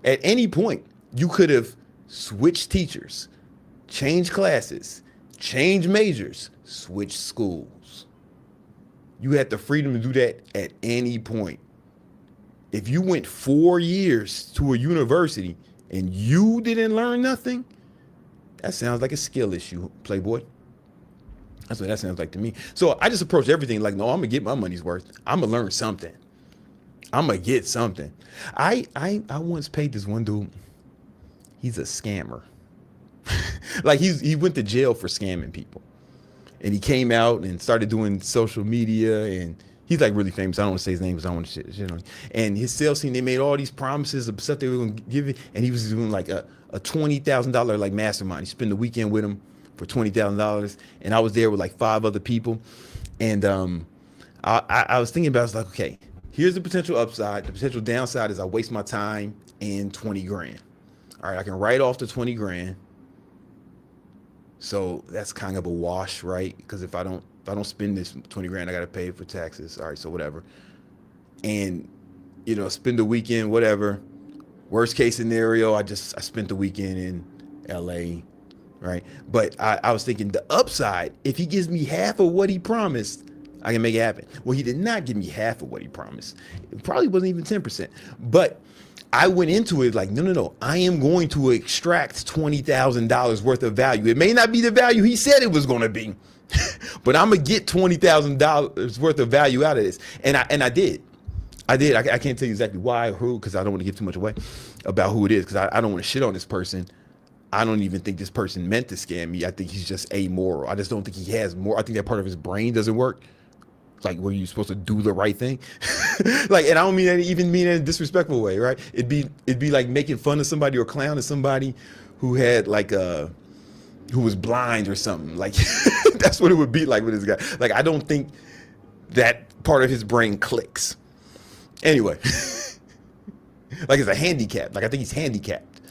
At any point, you could have switched teachers, changed classes, changed majors, switch schools. You had the freedom to do that at any point. If you went 4 years to a university and you didn't learn nothing, that sounds like a skill issue, Playboy. That's what that sounds like to me. So I just approach everything like, no, I'm gonna get my money's worth. I'm gonna learn something. I'm gonna get something. I once paid this one dude. He's a scammer. Like he went to jail for scamming people. And he came out and started doing social media, and he's like really famous. I don't want to say his name because I don't want to shit on him. And his sales team, they made all these promises of stuff they were going to give it, and he was doing like a $20,000 like mastermind. He spent the weekend with him for $20,000, and I was there with like 5 other people. And I was thinking about it, I was like, okay, here's the potential upside. The potential downside is I waste my time and 20 grand. All right, I can write off the 20 grand. So that's kind of a wash, right? Because if I don't spend this 20 grand, I got to pay for taxes. All right, so whatever. And, spend the weekend, whatever. Worst case scenario, I spent the weekend in LA, right? But I was thinking the upside, if he gives me half of what he promised, I can make it happen. Well, he did not give me half of what he promised. It probably wasn't even 10%. But I went into it like, no. I am going to extract $20,000 worth of value. It may not be the value he said it was going to be, but I'm going to get $20,000 worth of value out of this. And I did. I can't tell you exactly why or who, because I don't want to give too much away about who it is, because I don't want to shit on this person. I don't even think this person meant to scam me. I think he's just amoral. I just don't think he has more. I think that part of his brain doesn't work. Like, were you supposed to do the right thing? Like, and I don't mean that even mean in a disrespectful way, right? It'd be like making fun of somebody or clowning somebody who had like who was blind or something. Like that's what it would be like with this guy. Like, I don't think that part of his brain clicks. Anyway, like it's a handicap. Like I think he's handicapped.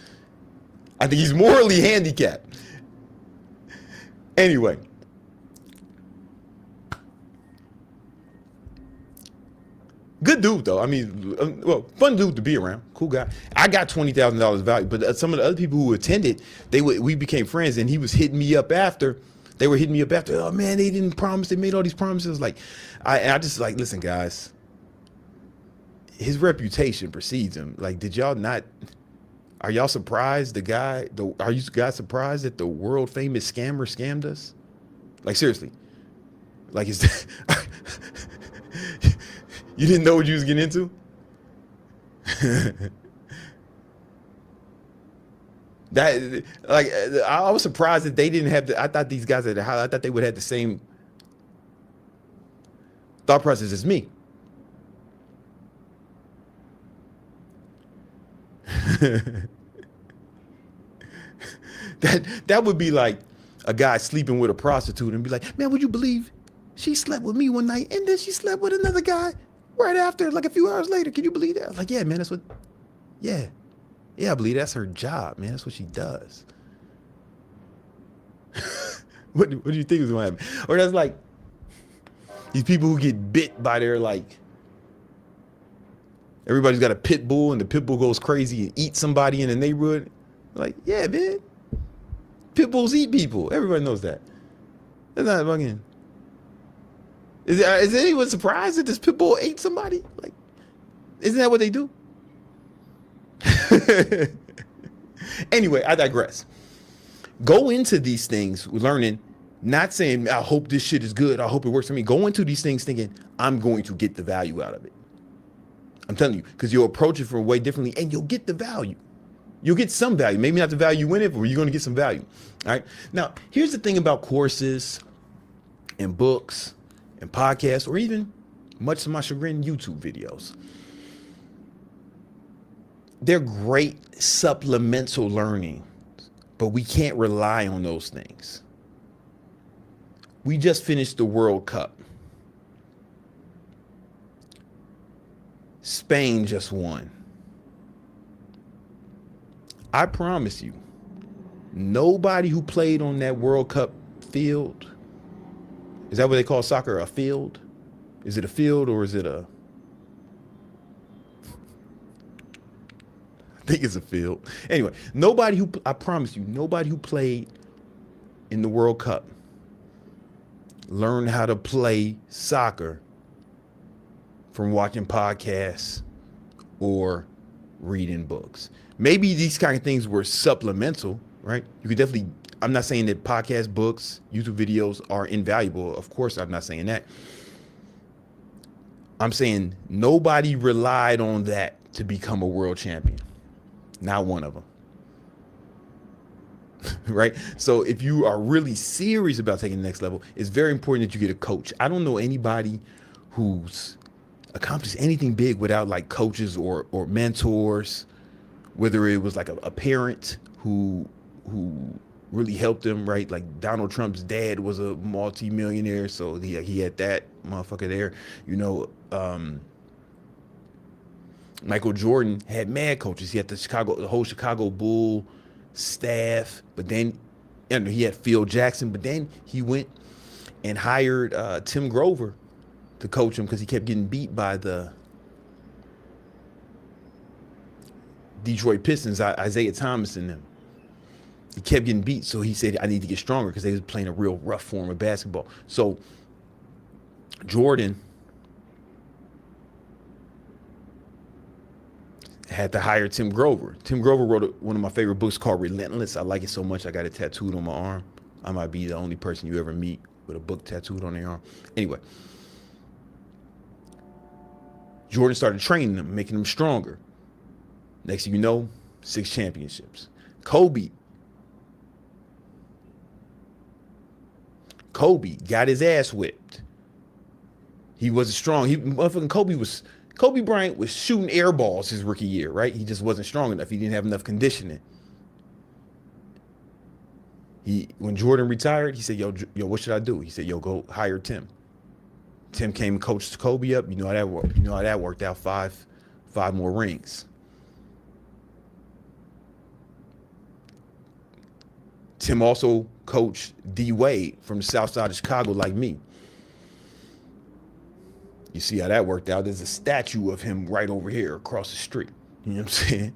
I think he's morally handicapped. Anyway. Good dude though. I mean, fun dude to be around. Cool guy. I got $20,000 value, but some of the other people who attended, we became friends, and he was hitting me up after. They were hitting me up after. Oh man, they didn't promise. They made all these promises. Like, I just like, listen, guys. his reputation precedes him. Like, did y'all not? Are y'all surprised are you guys surprised that the world famous scammer scammed us? Like, seriously. Like, is that, you didn't know what you was getting into? That, like, I was surprised that they didn't have I thought these guys at the house, I thought they would have the same thought process as me. That would be like a guy sleeping with a prostitute and be like, man, would you believe she slept with me one night and then she slept with another guy right after, like a few hours later? Can you believe that? I was like, yeah, man, that's what, yeah. Yeah, I believe that's her job, man. That's what she does. What do you think is going to happen? Or that's like these people who get bit by their, like, everybody's got a pit bull and the pit bull goes crazy and eats somebody in the neighborhood. Like, yeah, man. Pit bulls eat people. Everybody knows that. That's not fucking. Is anyone surprised that this pit bull ate somebody? Like, isn't that what they do? Anyway, I digress. Go into these things learning, not saying, I hope this shit is good. I hope it works for me. Go into these things thinking, I'm going to get the value out of it. I'm telling you, because you'll approach it from a way differently and you'll get the value. You'll get some value. Maybe not the value in it, but you're going to get some value. All right. Now, here's the thing about courses and books and podcasts, or even, much to my chagrin, YouTube videos. They're great supplemental learning, but we can't rely on those things. We just finished the World Cup. Spain just won. I promise you, nobody who played on that World Cup field, is that what they call soccer, a field? Is it a field or is it a... I think it's a field. Anyway, I promise you, nobody who played in the World Cup learned how to play soccer from watching podcasts or reading books. Maybe these kind of things were supplemental, right? You could definitely, I'm not saying that podcast, books, YouTube videos are invaluable. Of course, I'm not saying that. I'm saying nobody relied on that to become a world champion. Not one of them. Right? So if you are really serious about taking the next level, it's very important that you get a coach. I don't know anybody who's accomplished anything big without like coaches or mentors, whether it was like a parent who really helped them, right? Like Donald Trump's dad was a multi-millionaire, so he had that motherfucker there. You know, Michael Jordan had mad coaches. He had the whole Chicago Bull staff, but then he had Phil Jackson, but then he went and hired Tim Grover to coach him because he kept getting beat by the Detroit Pistons, Isaiah Thomas and them. He kept getting beat, so he said, I need to get stronger because they was playing a real rough form of basketball. So Jordan had to hire Tim Grover. Tim Grover wrote one of my favorite books called Relentless. I like it so much I got it tattooed on my arm. I might be the only person you ever meet with a book tattooed on their arm. Anyway, Jordan started training them, making them stronger. Next thing you know, 6 championships. Kobe got his ass whipped. He wasn't strong. Kobe Bryant was shooting air balls his rookie year, right? He just wasn't strong enough. He didn't have enough conditioning. When Jordan retired, he said, yo, what should I do? He said, yo, go hire Tim. Tim came and coached Kobe up. You know how that worked. You know how that worked out. Five more rings. Tim also coached D Wade from the south side of Chicago like me. You see how that worked out. There's a statue of him right over here across the street. You know what I'm saying?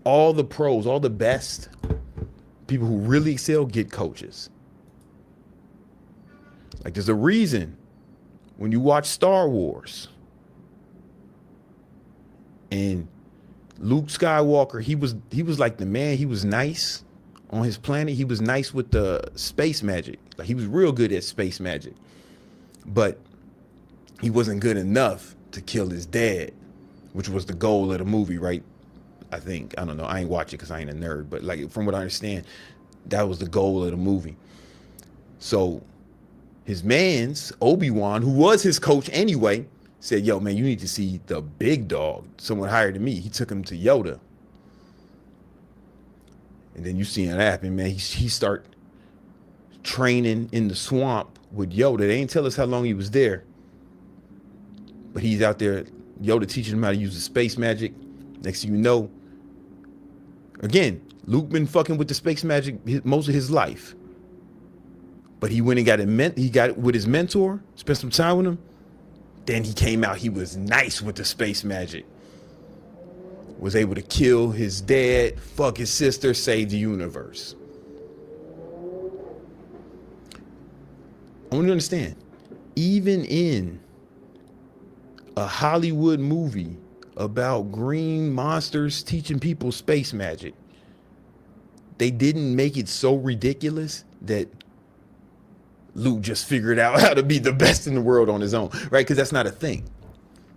All the pros, all the best people who really excel get coaches. Like there's a reason when you watch Star Wars and Luke Skywalker, he was like the man. He was nice on his planet. He was nice with the space magic. Like he was real good at space magic, but he wasn't good enough to kill his dad, which was the goal of the movie, right? I think. I don't know. I ain't watch it because I ain't a nerd, but like from what I understand, that was the goal of the movie. So his man's Obi-Wan, who was his coach anyway, said, yo, man, you need to see the big dog, someone higher than me. He took him to Yoda. And then you see it happen, man. He start training in the swamp with Yoda. They ain't tell us how long he was there. But he's out there, Yoda teaching him how to use the space magic. Next thing you know, again, Luke been fucking with the space magic most of his life. But he went and he got it with his mentor, spent some time with him. Then he came out, he was nice with the space magic. Was able to kill his dad, fuck his sister, save the universe. I want you to understand, even in a Hollywood movie about green monsters teaching people space magic, they didn't make it so ridiculous that Luke just figured out how to be the best in the world on his own, right? Because that's not a thing.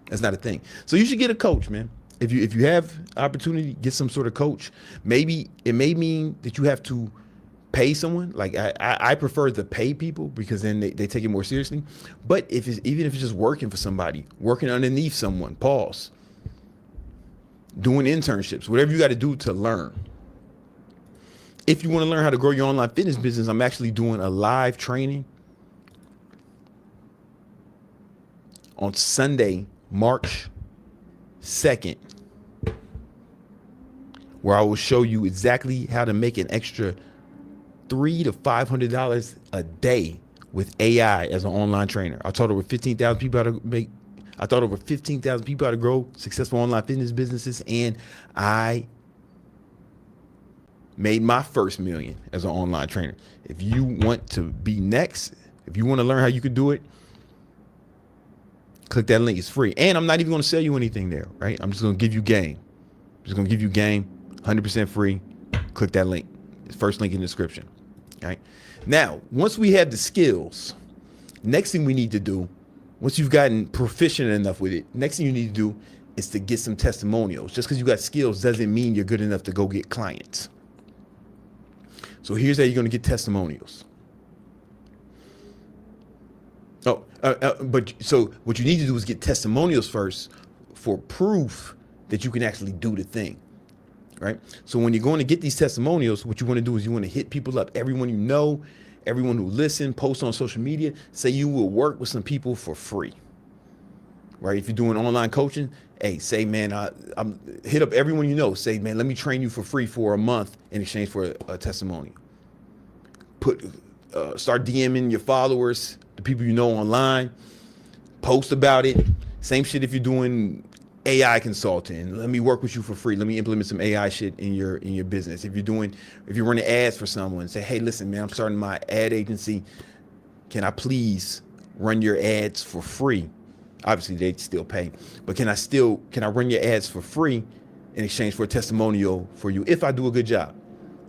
That's not a thing. So you should get a coach, man. If you have opportunity, get some sort of coach. Maybe it may mean that you have to pay someone. Like I prefer to pay people because then they take it more seriously. But even if it's just working for somebody, working underneath someone, pause, doing internships, whatever you got to do to learn. If you want to learn how to grow your online fitness business, I'm actually doing a live training on Sunday, March 2nd, where I will show you exactly how to make an extra $300 to $500 a day with AI as an online trainer. I taught over 15,000 people how to grow successful online fitness businesses, and I made my first million as an online trainer. If you want to be next, if you want to learn how you can do it, click that link. It's free. And I'm not even going to sell you anything there, right? I'm just going to give you game. 100% free. Click that link. It's first link in the description. All right. Now, once we have the skills, next thing we need to do, once you've gotten proficient enough with it, next thing you need to do is to get some testimonials. Just because you got skills doesn't mean you're good enough to go get clients. So here's how you're going to get testimonials. So what you need to do is get testimonials first for proof that you can actually do the thing, right? So when you're going to get these testimonials, what you want to do is you want to hit people up, everyone you know, everyone who listens, post on social media, say you will work with some people for free, right? If you're doing online coaching, hey, say, man, I'm hit up everyone you know. Say, man, let me train you for free for a month in exchange for a testimonial. Start DMing your followers, the people you know online, post about it. Same shit if you're doing AI consulting. Let me work with you for free. Let me implement some AI shit in your business. If you're running ads for someone, say, hey, listen, man, I'm starting my ad agency. Can I please run your ads for free? Obviously, they still pay, but can I run your ads for free in exchange for a testimonial for you if I do a good job?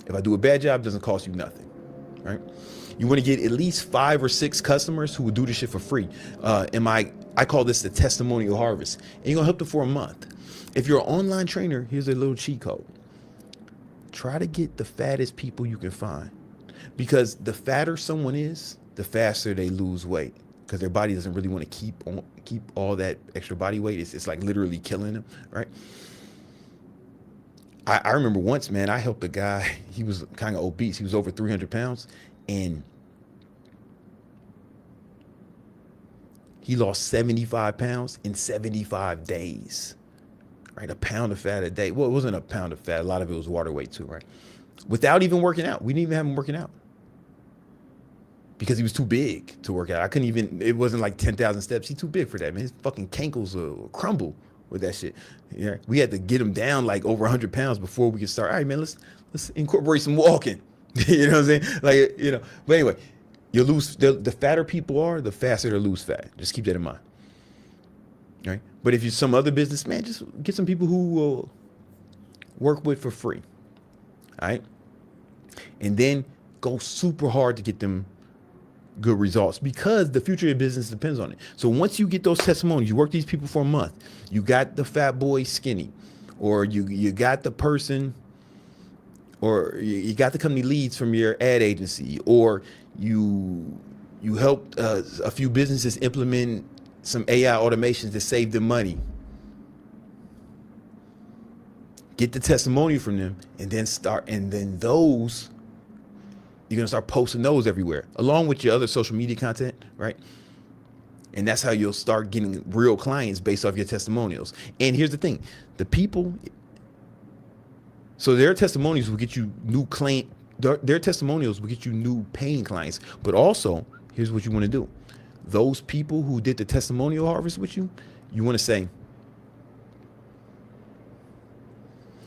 If I do a bad job, it doesn't cost you nothing, right? You want to get at least 5 or 6 customers who will do this shit for free. I call this the testimonial harvest. And you're going to help them for a month. If you're an online trainer, here's a little cheat code. Try to get the fattest people you can find. Because the fatter someone is, the faster they lose weight. Because their body doesn't really want to keep all that extra body weight. It's like literally killing them, right? I remember once, man, I helped a guy. He was kind of obese. He was over 300 pounds. And he lost 75 pounds in 75 days, right? A pound of fat a day. Well, it wasn't a pound of fat. A lot of it was water weight too, right? Without even working out. We didn't even have him working out because he was too big to work out. It wasn't like 10,000 steps. He's too big for that, man. His fucking cankles will crumble with that shit. Yeah, we had to get him down like over 100 pounds before we could start. All right, man, let's incorporate some walking. You know what I'm saying? Like, but anyway, You lose the fatter people are, the faster they lose fat. Just keep that in mind. Right? But if you're some other business, man, just get some people who will work with for free. All right? And then go super hard to get them good results, because the future of your business depends on it. So once you get those testimonies, you work these people for a month, you got the fat boy skinny, or you got the person, or you got the company leads from your ad agency, or you helped a few businesses implement some AI automations to save them money. Get the testimonial from them, and then those, you're gonna start posting those everywhere, along with your other social media content, right? And that's how you'll start getting real clients based off your testimonials. And here's the thing, the people, so their testimonials will get you new client, their testimonials will get you new paying clients. But also, here's what you want to do. Those people who did the testimonial harvest with you, you want to say,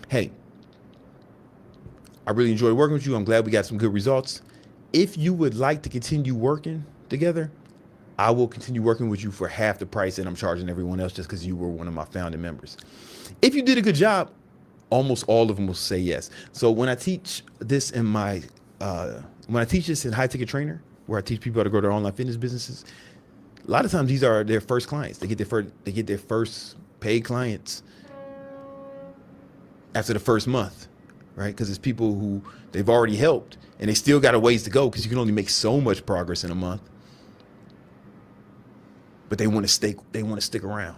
hey, I really enjoyed working with you. I'm glad we got some good results. If you would like to continue working together, I will continue working with you for half the price that I'm charging everyone else, just because you were one of my founding members. If you did a good job, almost all of them will say yes. So when I teach this in my, when I teach this in High Ticket Trainer, where I teach people how to grow their online fitness businesses, a lot of times these are their first clients. They get their first paid clients after the first month, right? Because it's people who they've already helped, and they still got a ways to go, because you can only make so much progress in a month. But they want to stick around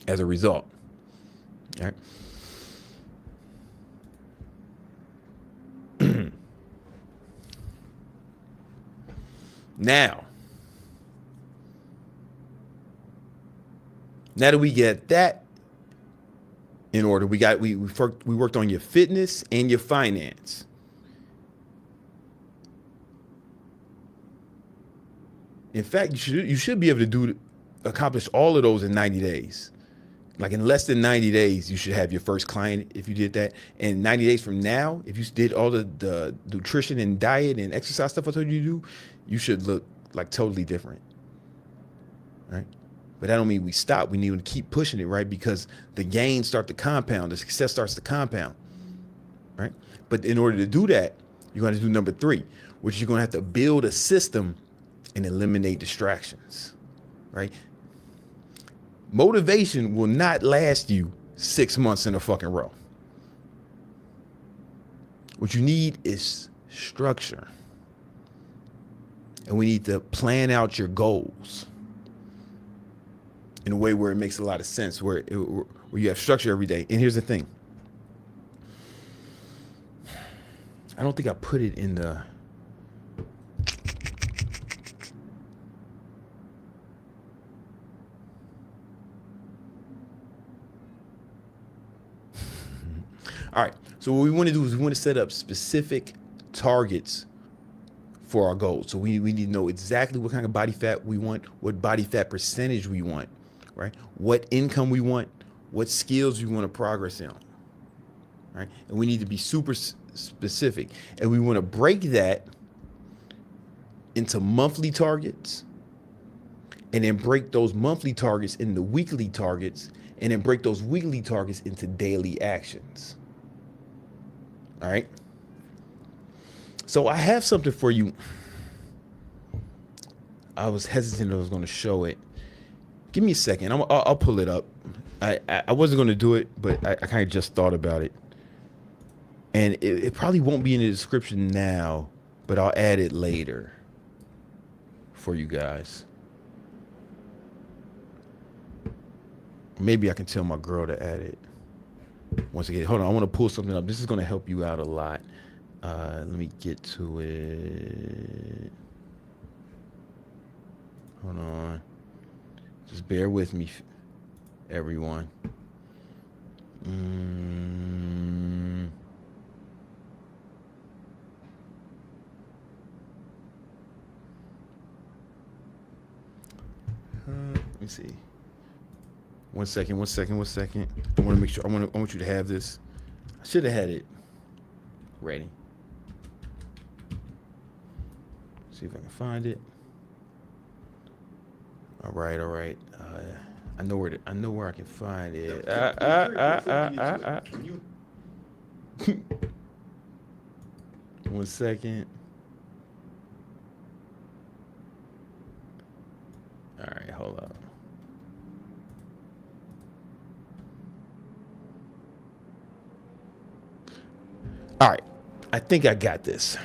as a result. All right. Now that we get that in order, we worked on your fitness and your finance. In fact, you should be able to accomplish all of those in 90 days. Like in less than 90 days, you should have your first client if you did that. And 90 days from now, if you did all the nutrition and diet and exercise stuff I told you to do, you should look like totally different, right? But that don't mean we stop. We need to keep pushing it, right? Because the gains start to compound, the success starts to compound, right? But in order to do that, you're going to do number 3, which you're going to have to build a system and eliminate distractions, right? Motivation will not last you 6 months in a fucking row. What you need is structure. And we need to plan out your goals in a way where it makes a lot of sense, where you have structure every day. And here's the thing. I don't think I put it in the... All right, so what we want to do is we want to set up specific targets for our goals. So we need to know exactly what kind of body fat we want, what body fat percentage we want, right? What income we want, what skills we want to progress in, right? And we need to be super specific. And we want to break that into monthly targets, and then break those monthly targets into weekly targets, and then break those weekly targets into daily actions. All right. So I have something for you. I was hesitant I was going to show it. Give me a second. I'll pull it up. I wasn't going to do it, but I kind of just thought about it. And it probably won't be in the description now, but I'll add it later for you guys. Maybe I can tell my girl to add it. Once again, hold on, I want to pull something up. This is going to help you out a lot. Let me get to it. Hold on. Just bear with me, everyone. Let me see. One second. I want to make sure. I want you to have this. I should have had it ready. See if I can find it. All right, all right. I know where I can find it. One second. All right, hold up. All right, I think I got this.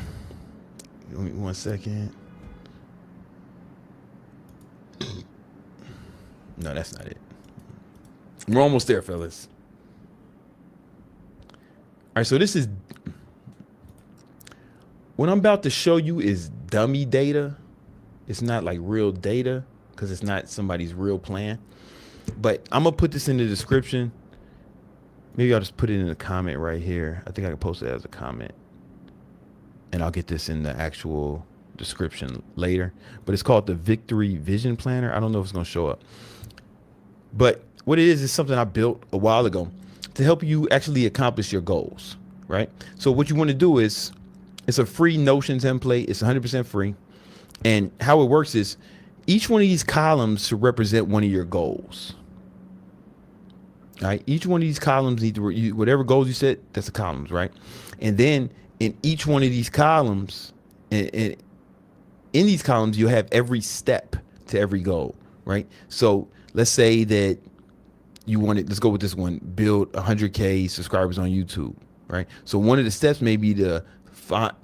Give me 1 second. No, that's not it. We're almost there, fellas. All right, so this is what I'm about to show you is dummy data. It's not like real data because it's not somebody's real plan. But I'm gonna put this in the description. Maybe I'll just put it in a comment right here. I think I can post it as a comment. And I'll get this in the actual description later. But it's called the Victory Vision Planner. I don't know if it's gonna show up. But what it is something I built a while ago to help you actually accomplish your goals, right? So what you want to do is, it's a free Notion template. It's 100% free. And how it works is each one of these columns should represent one of your goals. All right. Each one of these columns need to, whatever goals you set, that's the columns, right? And then in each one of these columns, in these columns, you'll have every step to every goal, right? So let's say that you wanted, let's go with this one, build 100K subscribers on YouTube, right? So one of the steps may be to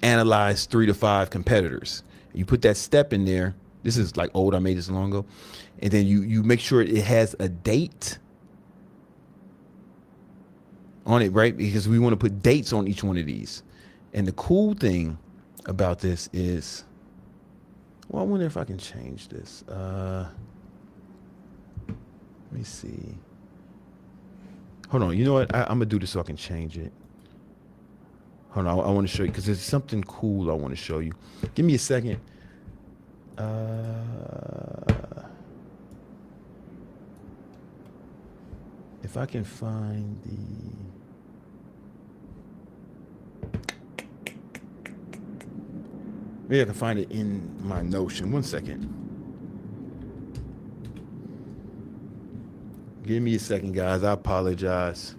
analyze 3 to 5 competitors. You put that step in there. This is like old. I made this long ago. And then you make sure it has a date on it, right? Because we want to put dates on each one of these. And the cool thing about this is, well, I wonder if I can change this. Let me see. Hold on. You know what? I'm going to do this so I can change it. Hold on. I want to show you because there's something cool I want to show you. Give me a second. If I can find maybe I can find it in my Notion. 1 second. Give me a second, guys. I apologize.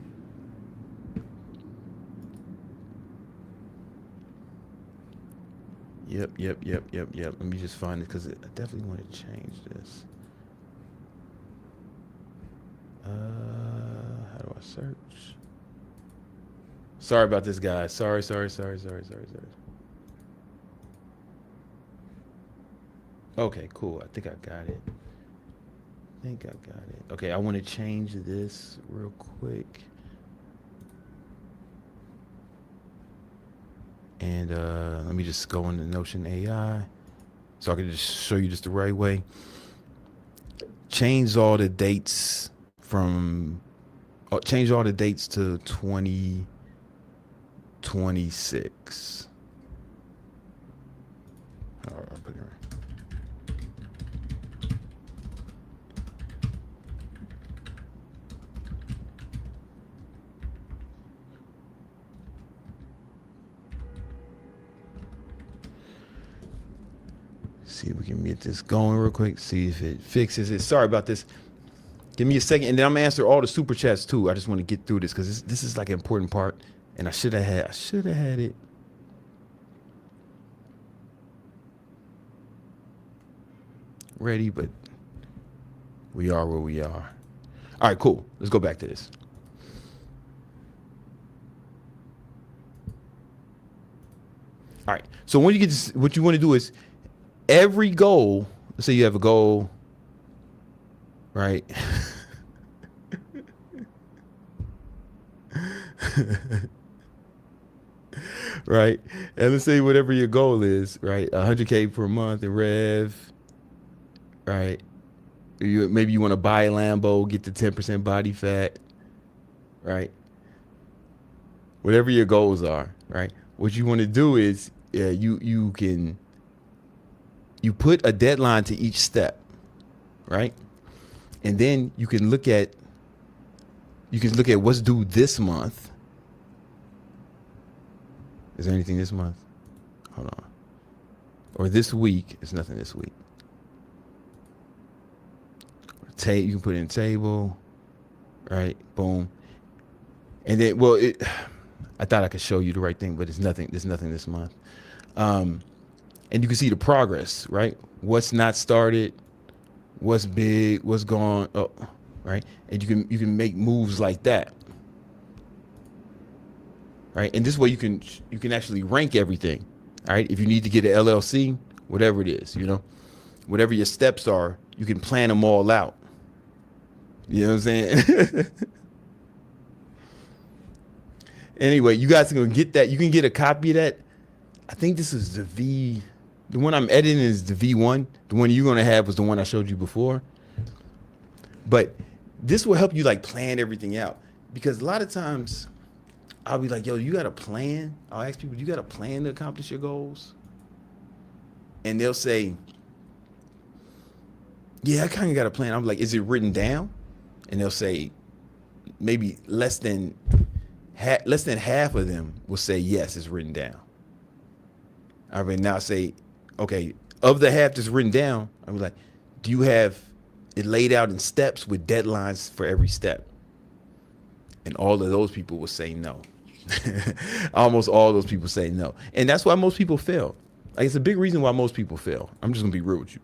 Yep. Let me just find it because I definitely want to change this. How do I search? Sorry about this, guys. Sorry. Okay, cool. I think I got it. Okay, I want to change this real quick. And let me just go into Notion AI so I can just show you just the right way. Change all the dates to 2026. All right, I'll put it right. See if we can get this going real quick. See if it fixes it. Sorry about this. Give me a second, and then I'm gonna answer all the super chats too. I just want to get through this because this is like an important part, and I should have had it. Ready, but we are where we are. All right, cool. Let's go back to this. All right. So when you get this, what you want to do is every goal. Let's say you have a goal, right? Right. And let's say whatever your goal is, right? 100K per month in rev, right? Maybe you want to buy a Lambo, get the 10% body fat, right? Whatever your goals are, right? What you want to do is you put a deadline to each step, right? And then you can look at what's due this month. Is there anything this month? Hold on. or this week. It's nothing this week. You can put in table, right? Boom. And then, well, I thought I could show you the right thing, but it's nothing. There's nothing this month. And you can see the progress, right? What's not started, what's big, what's gone, oh, right? And you can make moves like that, right? And this way you can actually rank everything, all right? If you need to get an LLC, whatever it is, whatever your steps are, you can plan them all out. You know what I'm saying? Anyway, you guys are gonna get that. You can get a copy of that. I think this is the one I'm editing is the V1. The one you're gonna have was the one I showed you before. But this will help you like plan everything out, because a lot of times I'll be like, yo, you got a plan? I'll ask people, you got a plan to accomplish your goals? And they'll say, yeah, I kind of got a plan. I'm like, is it written down? And they'll say maybe less than half of them will say yes, it's written down. I mean, now say, okay, of the half that's written down, I'm like, do you have it laid out in steps with deadlines for every step? And all of those people will say no. Almost all those people say no. And that's why most people fail. Like, it's a big reason why most people fail. I'm just gonna be real with you.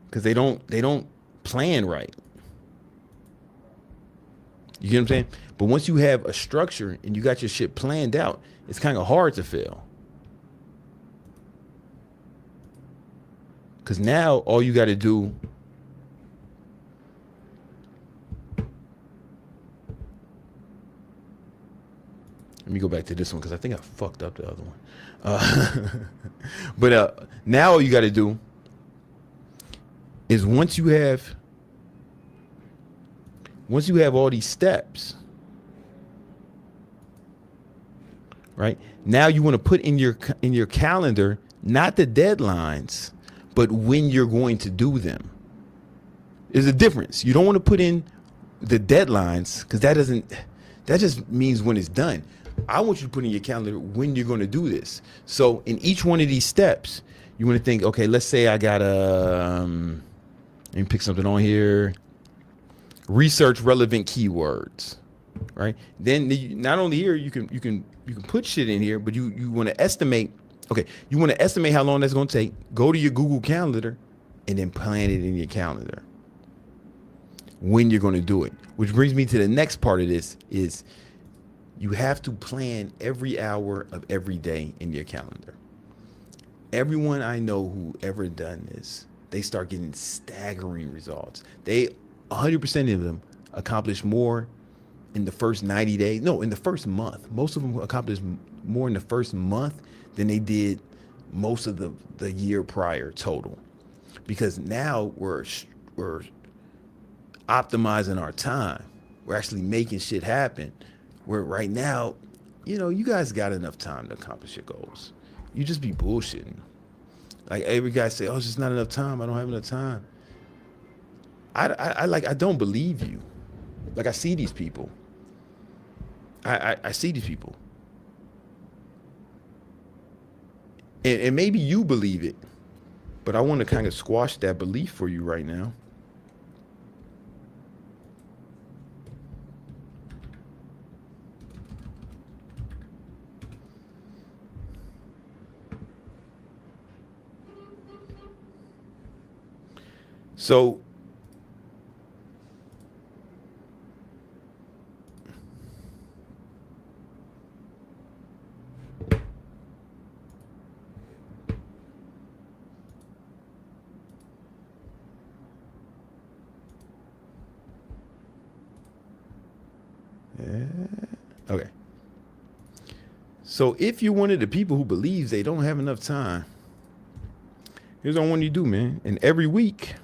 Because they don't plan right. You get what I'm saying? But once you have a structure and you got your shit planned out, it's kind of hard to fail. Because now all you got to do let me go back to this one because I think I fucked up the other one. But now all you got to do is once you have all these steps, right? Now you want to put in your calendar not the deadlines, but when you're going to do them. There's a difference. You don't want to put in the deadlines because that just means when it's done. I want you to put in your calendar when you're going to do this. So in each one of these steps, you want to think, okay, let's say I got let me pick something on here. Research relevant keywords, right? Then not only here you can put shit in here, but you want to estimate. Okay, you want to estimate how long that's going to take. Go to your Google Calendar, and then plan it in your calendar when you're going to do it. Which brings me to the next part of this is you have to plan every hour of every day in your calendar. Everyone I know who ever done this, they start getting staggering results. 100% of them accomplish more in the first 90 days. No, in the first month. Most of them accomplish more in the first month than they did most of the year prior total. Because now we're optimizing our time. We're actually making shit happen. Where right now, you guys got enough time to accomplish your goals. You just be bullshitting. Like every guy say, oh, it's just not enough time. I don't have enough time. I don't believe you. Like I see these people. I see these people. And maybe you believe it, but I want to kind of squash that belief for you right now. So okay. So if you're one of the people who believes they don't have enough time, here's what I want you to do, man. And every week,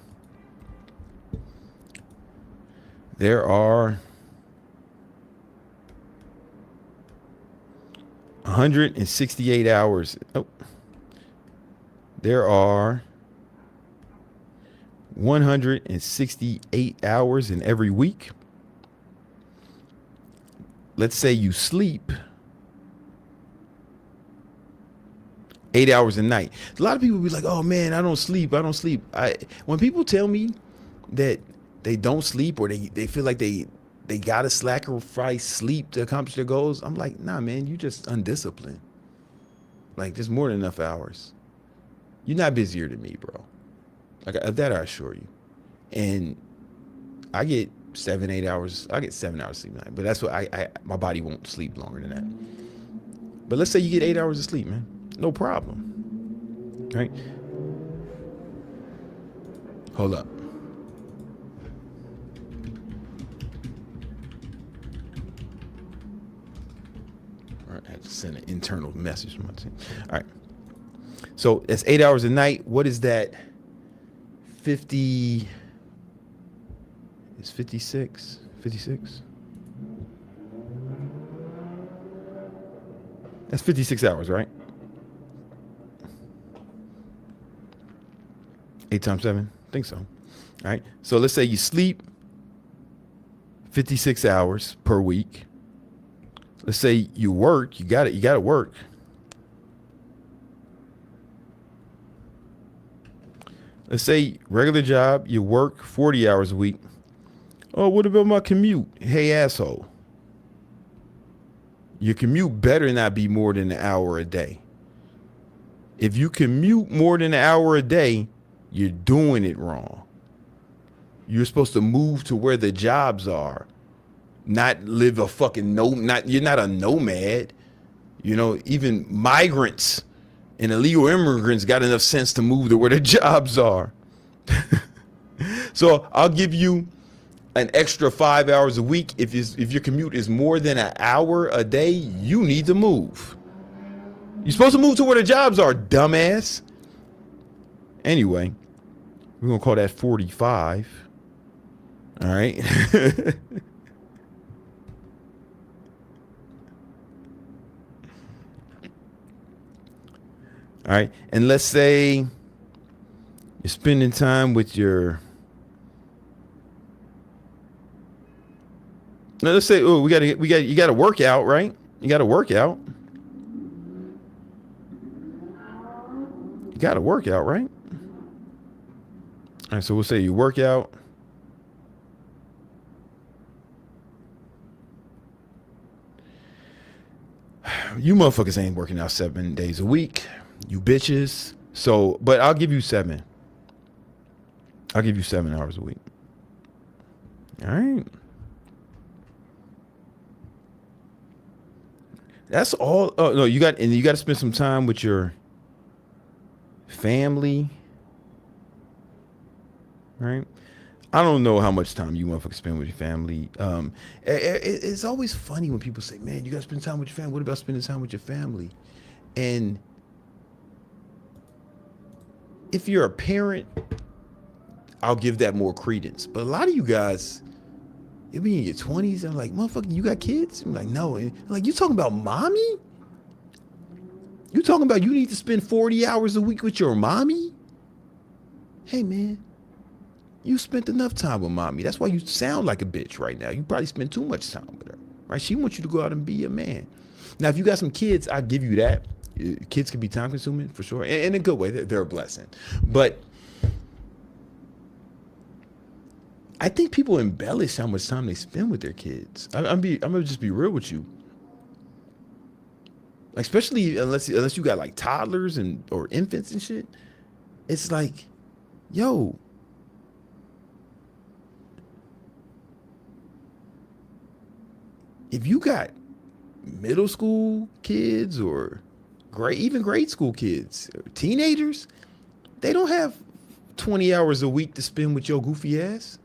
there are 168 hours. Oh, there are 168 hours in every week. Let's say you sleep 8 hours a night. A lot of people be like, "Oh man, I don't sleep. I don't sleep." When people tell me that they don't sleep or they feel like they gotta sacrifice sleep to accomplish their goals, I'm like, nah, man, you just undisciplined. Like, there's more than enough hours. You're not busier than me, bro. Like, of that I assure you. And I get 7, 8 hours. I get 7 hours sleep a night, but that's what my body won't sleep longer than that. But let's say you get 8 hours of sleep, man. No problem. Right? Hold up. All right, I have to send an internal message from my team. All right. So it's 8 hours a night. What is that? 50. It's 56. 56. That's 56 hours, right? 8 times 7? I think so. All right. So let's say you sleep 56 hours per week. Let's say you work, you got to work. Let's say regular job, you work 40 hours a week. Oh, what about my commute? Hey, asshole. Your commute better not be more than an hour a day. If you commute more than an hour a day, you're doing it wrong. You're supposed to move to where the jobs are, not live a fucking you're not a nomad. You know, even migrants and illegal immigrants got enough sense to move to where the jobs are. So I'll give you an extra 5 hours a week. If your commute is more than an hour a day, you need to move. You're supposed to move to where the jobs are, dumbass. Anyway, we're going to call that 45. All right. All right. And let's say you're spending time with your. Now let's say, oh, you got to work out, right? You got to work out. You got to work out, right? All right. So we'll say you work out. You motherfuckers ain't working out 7 days a week. You bitches. So, but I'll give you 7. I'll give you 7 hours a week. All right. That's all. Oh no, you got to spend some time with your family. Right? I don't know how much time you motherfuckers spend with your family. It's always funny when people say, "Man, you got to spend time with your family." What about spending time with your family? And if you're a parent, I'll give that more credence. But a lot of you guys, you'll be in your 20s and like, motherfucker, you got kids? I'm like, no. And like, you talking about mommy? You talking about you need to spend 40 hours a week with your mommy? Hey, man, you spent enough time with mommy. That's why you sound like a bitch right now. You probably spend too much time with her, right? She wants you to go out and be a man. Now, if you got some kids, I'll give you that. Kids can be time consuming for sure. And in a good way, they're a blessing. But I think people embellish how much time they spend with their kids. I'm gonna just be real with you. Like, especially unless you got like toddlers or infants and shit. It's like, yo, if you got middle school kids or even grade school kids, or teenagers, they don't have 20 hours a week to spend with your goofy ass.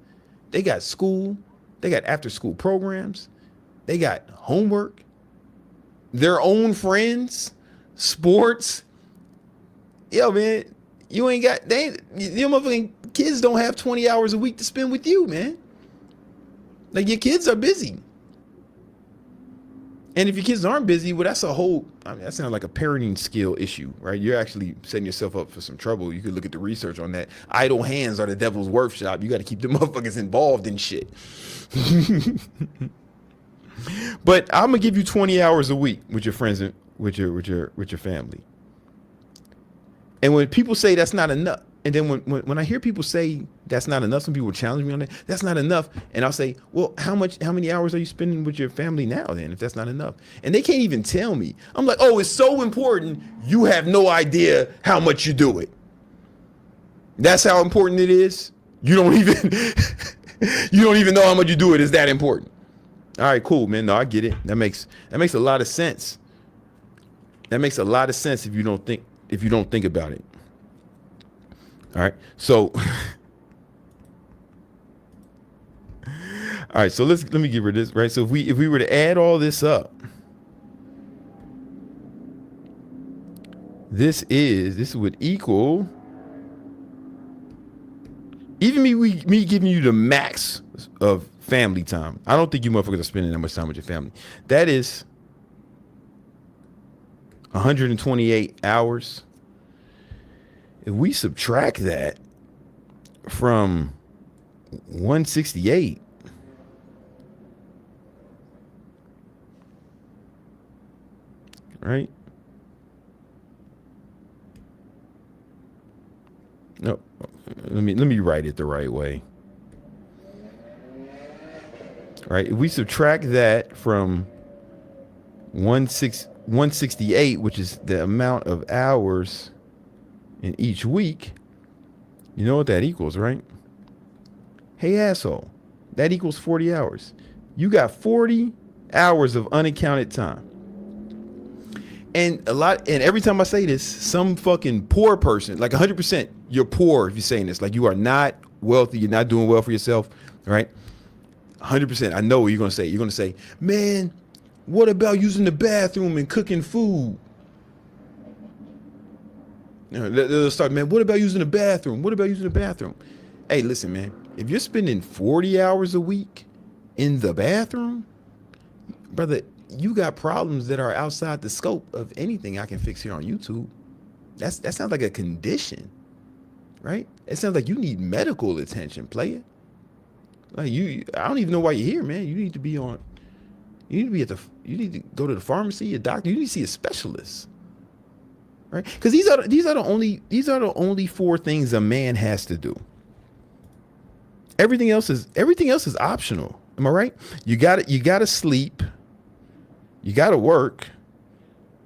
They got school, they got after school programs, they got homework, their own friends, sports. Yo, man, your motherfucking kids don't have 20 hours a week to spend with you, man. Like, your kids are busy. And if your kids aren't busy, well, that's that sounds like a parenting skill issue, right? You're actually setting yourself up for some trouble. You could look at the research on that. Idle hands are the devil's workshop. You got to keep the motherfuckers involved in shit. But I'm gonna give you 20 hours a week with your friends and with your family. And when people say that's not enough, and then when I hear people say that's not enough, some people challenge me on that. That's not enough, and I'll say, well, how many hours are you spending with your family now? Then, if that's not enough, and they can't even tell me, I'm like, oh, it's so important. You have no idea how much you do it. That's how important it is. You don't even you don't even know how much you do it. Is that important? All right, cool, man. No, I get it. That makes a lot of sense. That makes a lot of sense if you don't think about it. All right. So all right, so let me get rid of this, right? So if we were to add all this up, this would equal even me giving you the max of family time. I don't think you motherfuckers are spending that much time with your family. That is 128 hours. If we subtract that from 168, right? No, let me write it the right way. Right? If we subtract that from 168, which is the amount of hours in each week, you know what that equals, right? Hey, asshole, that equals 40 hours. You got 40 hours of unaccounted time. And every time I say this, some fucking poor person, like 100%, you're poor if you're saying this. Like, you are not wealthy, you're not doing well for yourself, right? 100%. I know what you're going to say. You're going to say, man, what about using the bathroom and cooking food? You know, they'll start, man, what about using the bathroom? What about using the bathroom? Hey, listen, man, if you're spending 40 hours a week in the bathroom, brother, you got problems that are outside the scope of anything I can fix here on YouTube. That sounds like a condition, right? It sounds like you need medical attention, player. Like, I don't even know why you're here, man. You need to be you need to go to the pharmacy, a doctor. You need to see a specialist, right? Because these are the only four things a man has to do. Everything else is optional. Am I right? You gotta sleep. You gotta work.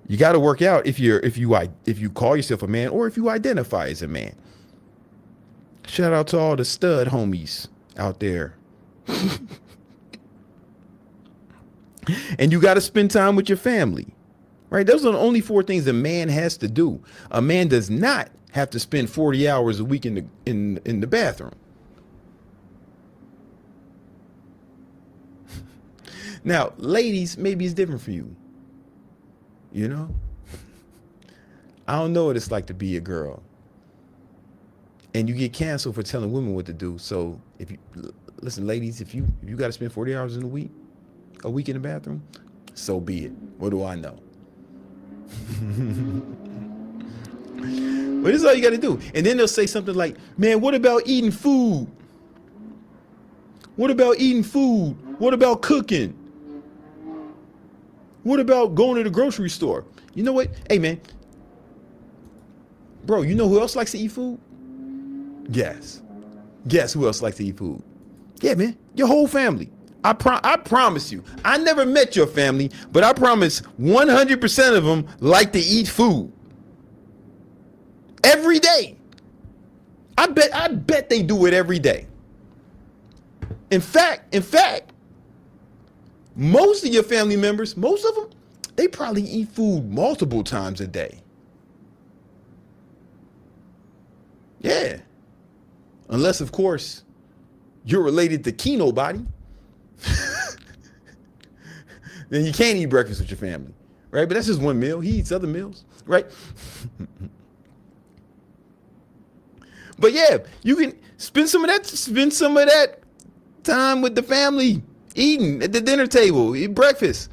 You gotta work out if you call yourself a man or if you identify as a man. Shout out to all the stud homies out there. And you got to spend time with your family, right? Those are the only four things a man has to do. A man does not have to spend 40 hours a week in the bathroom. Now, ladies, maybe it's different for you. You know? I don't know what it's like to be a girl. And you get canceled for telling women what to do. So listen, ladies, if you got to spend 40 hours in a week in the bathroom, so be it. What do I know? But this is all you got to do. And then they'll say something like, man, what about eating food? What about eating food? What about cooking? What about going to the grocery store? You know what? Hey, man. Bro, you know who else likes to eat food? Guess who else likes to eat food? Yeah, man. Your whole family. I promise you. I never met your family, but I promise 100% of them like to eat food. Every day. I bet they do it every day. In fact, most of your family members, most of them, they probably eat food multiple times a day. Yeah. Unless, of course, you're related to Keno Body. Then you can't eat breakfast with your family, right? But that's just one meal. He eats other meals, right? But yeah, you can spend some of that time with the family, eating at the dinner table, eat breakfast.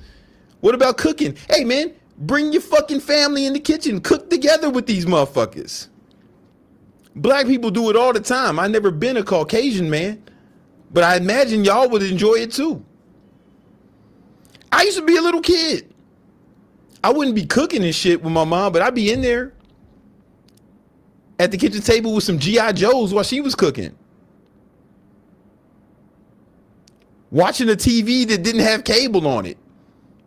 What about cooking? Hey, man, bring your fucking family in the kitchen. Cook together with these motherfuckers. Black people do it all the time. I've never been a Caucasian man, but I imagine y'all would enjoy it too. I used to be a little kid. I wouldn't be cooking and shit with my mom, but I'd be in there at the kitchen table with some G.I. Joes while she was cooking. Watching a TV that didn't have cable on it.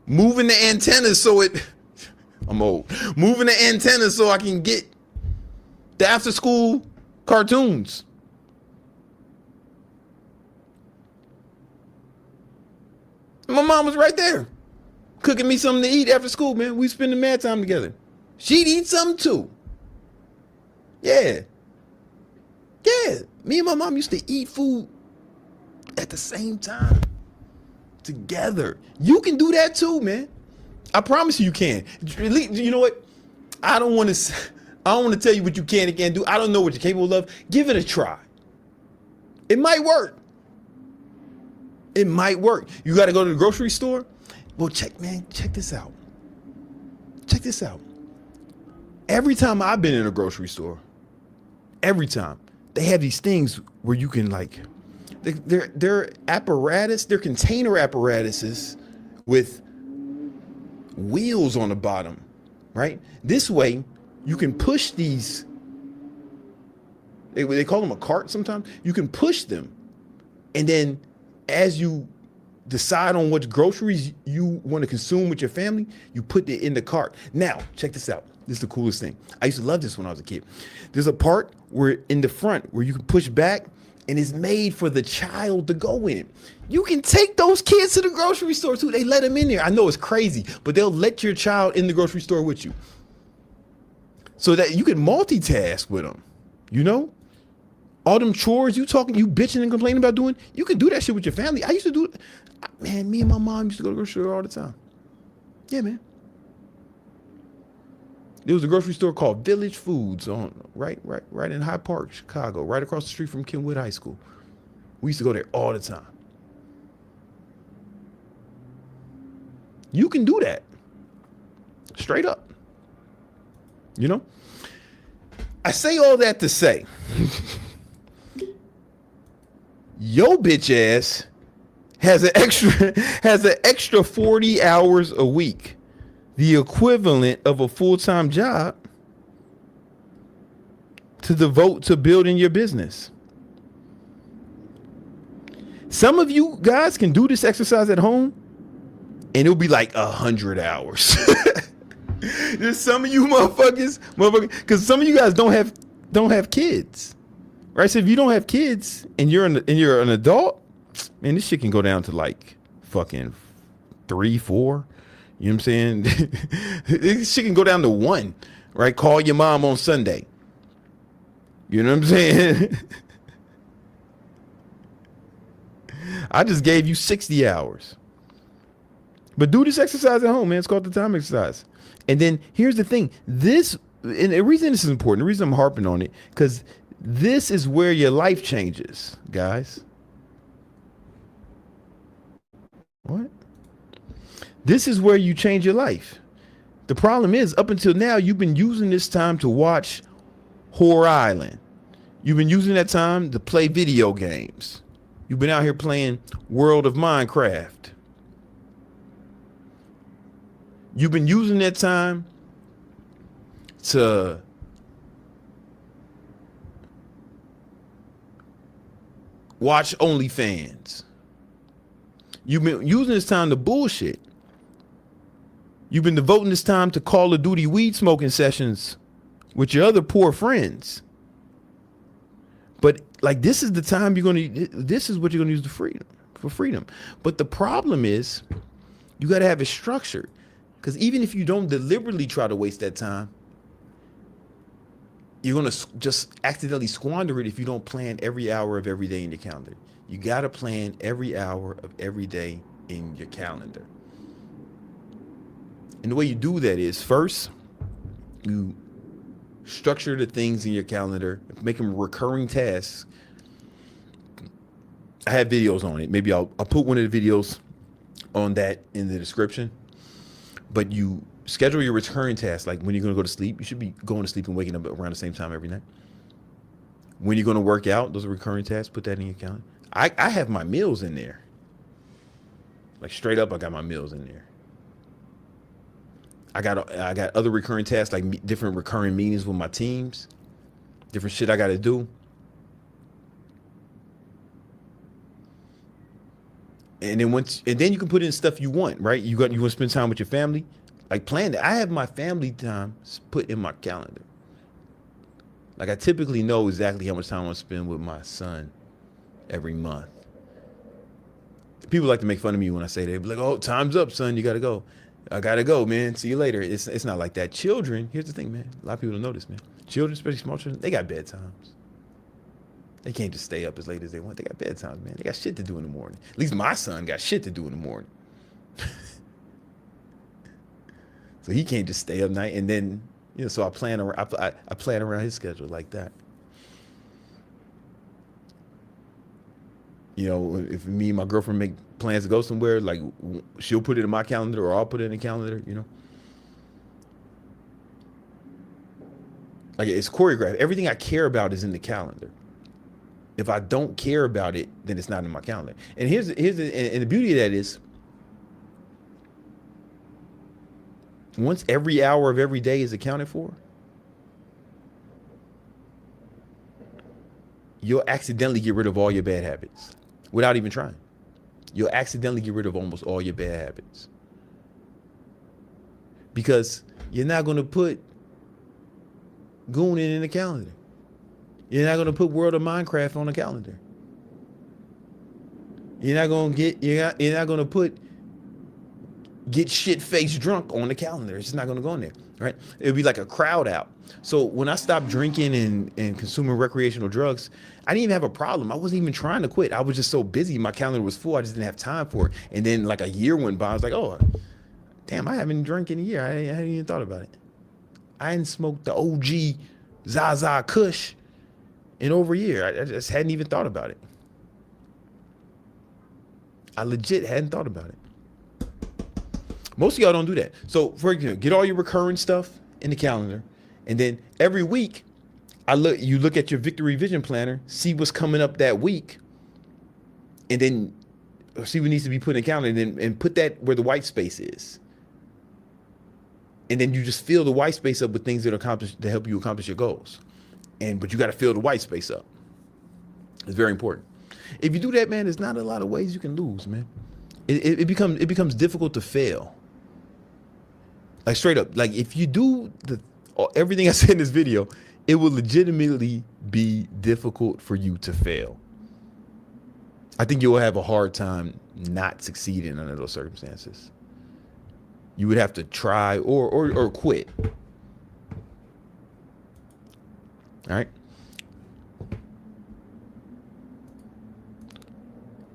Moving the antennas so it... I'm old. Moving the antennas so I can get the after school cartoons. My mom was right there, cooking me something to eat after school, man. We spending mad time together. She'd eat something too. Yeah. Yeah. Me and my mom used to eat food at the same time. Together. You can do that too, man. I promise you can. You know what? I don't want to tell you what you can and can't do. I don't know what you're capable of. Give it a try. It might work. It might work. You got to go to the grocery store? Well, check this out. Check this out. Every time I've been in a grocery store, every time, they have these things where you can they're apparatus, they're container apparatuses with wheels on the bottom, right? This way, you can push these, they call them a cart sometimes. You can push them, and then as you decide on what groceries you want to consume with your family, you put it in the cart. Now, check this out. This is the coolest thing. I used to love this when I was a kid. There's a part where in the front where you can push back, and it's made for the child to go in. You can take those kids to the grocery store too. They let them in there. I know it's crazy, but they'll let your child in the grocery store with you so that you can multitask with them, you know? All them chores you bitching and complaining about doing, you can do that shit with your family. I used to do it. Man, me and my mom used to go to the grocery store all the time. Yeah, man. There was a grocery store called Village Foods on right in Hyde Park, Chicago, right across the street from Kenwood High School. We used to go there all the time. You can do that. Straight up. You know? I say all that to say your bitch ass has an extra 40 hours a week, the equivalent of a full-time job, to devote to building your business. Some of you guys can do this exercise at home and it'll be like 100 hours. There's some of you motherfuckers, because some of you guys don't have kids. Right, so if you don't have kids and you're an adult, man, this shit can go down to like fucking 3, 4. You know what I'm saying? This shit can go down to 1. Right, call your mom on Sunday. You know what I'm saying? I just gave you 60 hours. But do this exercise at home, man. It's called the time exercise. And then here's the thing. And the reason this is important, the reason I'm harping on it, because this is where your life changes, guys. What? This is where you change your life. The problem is, up until now, you've been using this time to watch Horror Island. You've been using that time to play video games. You've been out here playing World of Minecraft. You've been using that time to watch OnlyFans. You've been using this time to bullshit. You've been devoting this time to Call of Duty weed smoking sessions with your other poor friends. But like, this is the time this is what you're gonna use for freedom. But the problem is, you gotta have it structured. Because even if you don't deliberately try to waste that time, you're going to just accidentally squander it if you don't plan every hour of every day in your calendar. You got to plan every hour of every day in your calendar. And the way you do that is, first, you structure the things in your calendar, make them recurring tasks. I have videos on it. Maybe I'll put one of the videos on that in the description. But you schedule your recurring tasks, like when you're going to go to sleep. You should be going to sleep and waking up around the same time every night. When you're going to work out, those are recurring tasks. Put that in your calendar. I have my meals in there. Like, straight up, I got my meals in there. I got other recurring tasks, like different recurring meetings with my teams. different shit I got to do. And then you can put in stuff you want, right? You want to spend time with your family, like plan that. I have my family time put in my calendar. Like I typically know exactly how much time I want to spend with my son every month. People like to make fun of me when I say that. They be like, "Oh, time's up, son. You gotta go." I gotta go, man. See you later. It's not like that. Children, here's the thing, man. A lot of people don't know this, man. Children, especially small children, they got bedtimes. They can't just stay up as late as they want. They got bedtimes, man. They got shit to do in the morning. At least my son got shit to do in the morning. So he can't just stay up night. And then, so I plan around his schedule like that. If me and my girlfriend make plans to go somewhere, like she'll put it in my calendar or I'll put it in the calendar, Like it's choreographed. Everything I care about is in the calendar. If I don't care about it, then it's not in my calendar. And here's the beauty of that is, once every hour of every day is accounted for, you'll accidentally get rid of all your bad habits without even trying. You'll accidentally get rid of almost all your bad habits. Because you're not going to put gooning in the calendar. You're not going to put World of Minecraft on the calendar. You're not going to put get shit-faced drunk on the calendar. It's just not going to go in there, right? It'll be like a crowd out. So when I stopped drinking and consuming recreational drugs, I didn't even have a problem. I wasn't even trying to quit. I was just so busy. My calendar was full. I just didn't have time for it. And then like a year went by. I was like, oh, damn, I haven't drank in a year. I hadn't even thought about it. I hadn't smoked the OG Zaza Kush in over a year. I just hadn't even thought about it. I legit hadn't thought about it. Most of y'all don't do that. So for example, get all your recurring stuff in the calendar. And then every week, you look at your Victory Vision Planner, see what's coming up that week, and then see what needs to be put in the calendar, and put that where the white space is. And then you just fill the white space up with things that help you accomplish your goals. But you got to fill the white space up. It's very important. If you do that, man, there's not a lot of ways you can lose, man. It becomes difficult to fail. Like straight up, like if you do everything I said in this video, it will legitimately be difficult for you to fail. I think you will have a hard time not succeeding under those circumstances. You would have to try or quit. All right.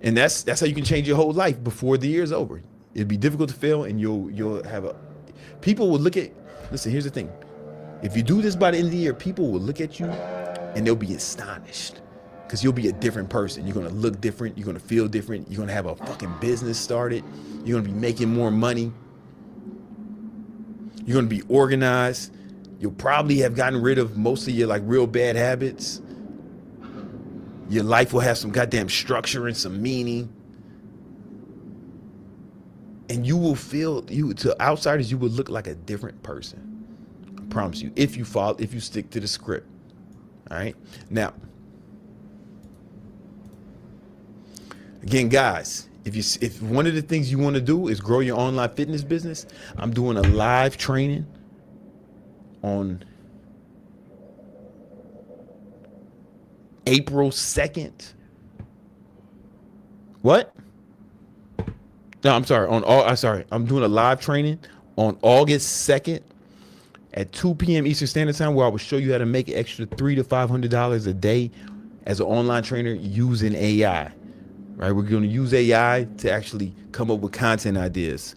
And that's how you can change your whole life before the year's over. It'd be difficult to fail, and you'll have people will look at. Listen, here's the thing. If you do this by the end of the year, people will look at you and they'll be astonished, because you'll be a different person. You're going to look different. You're going to feel different. You're going to have a fucking business started. You're going to be making more money. You're going to be organized. You'll probably have gotten rid of most of your like real bad habits. Your life will have some goddamn structure and some meaning. And you will feel, to outsiders, you will look like a different person. I promise you, if you stick to the script. All right. Now, again, guys, if one of the things you want to do is grow your online fitness business, I'm doing a live training on April 2nd. What? No, I'm sorry. I'm doing a live training on August 2nd at 2 p.m. Eastern Standard Time, where I will show you how to make an extra $300 to $500 a day as an online trainer using AI. Right? We're going to use AI to actually come up with content ideas,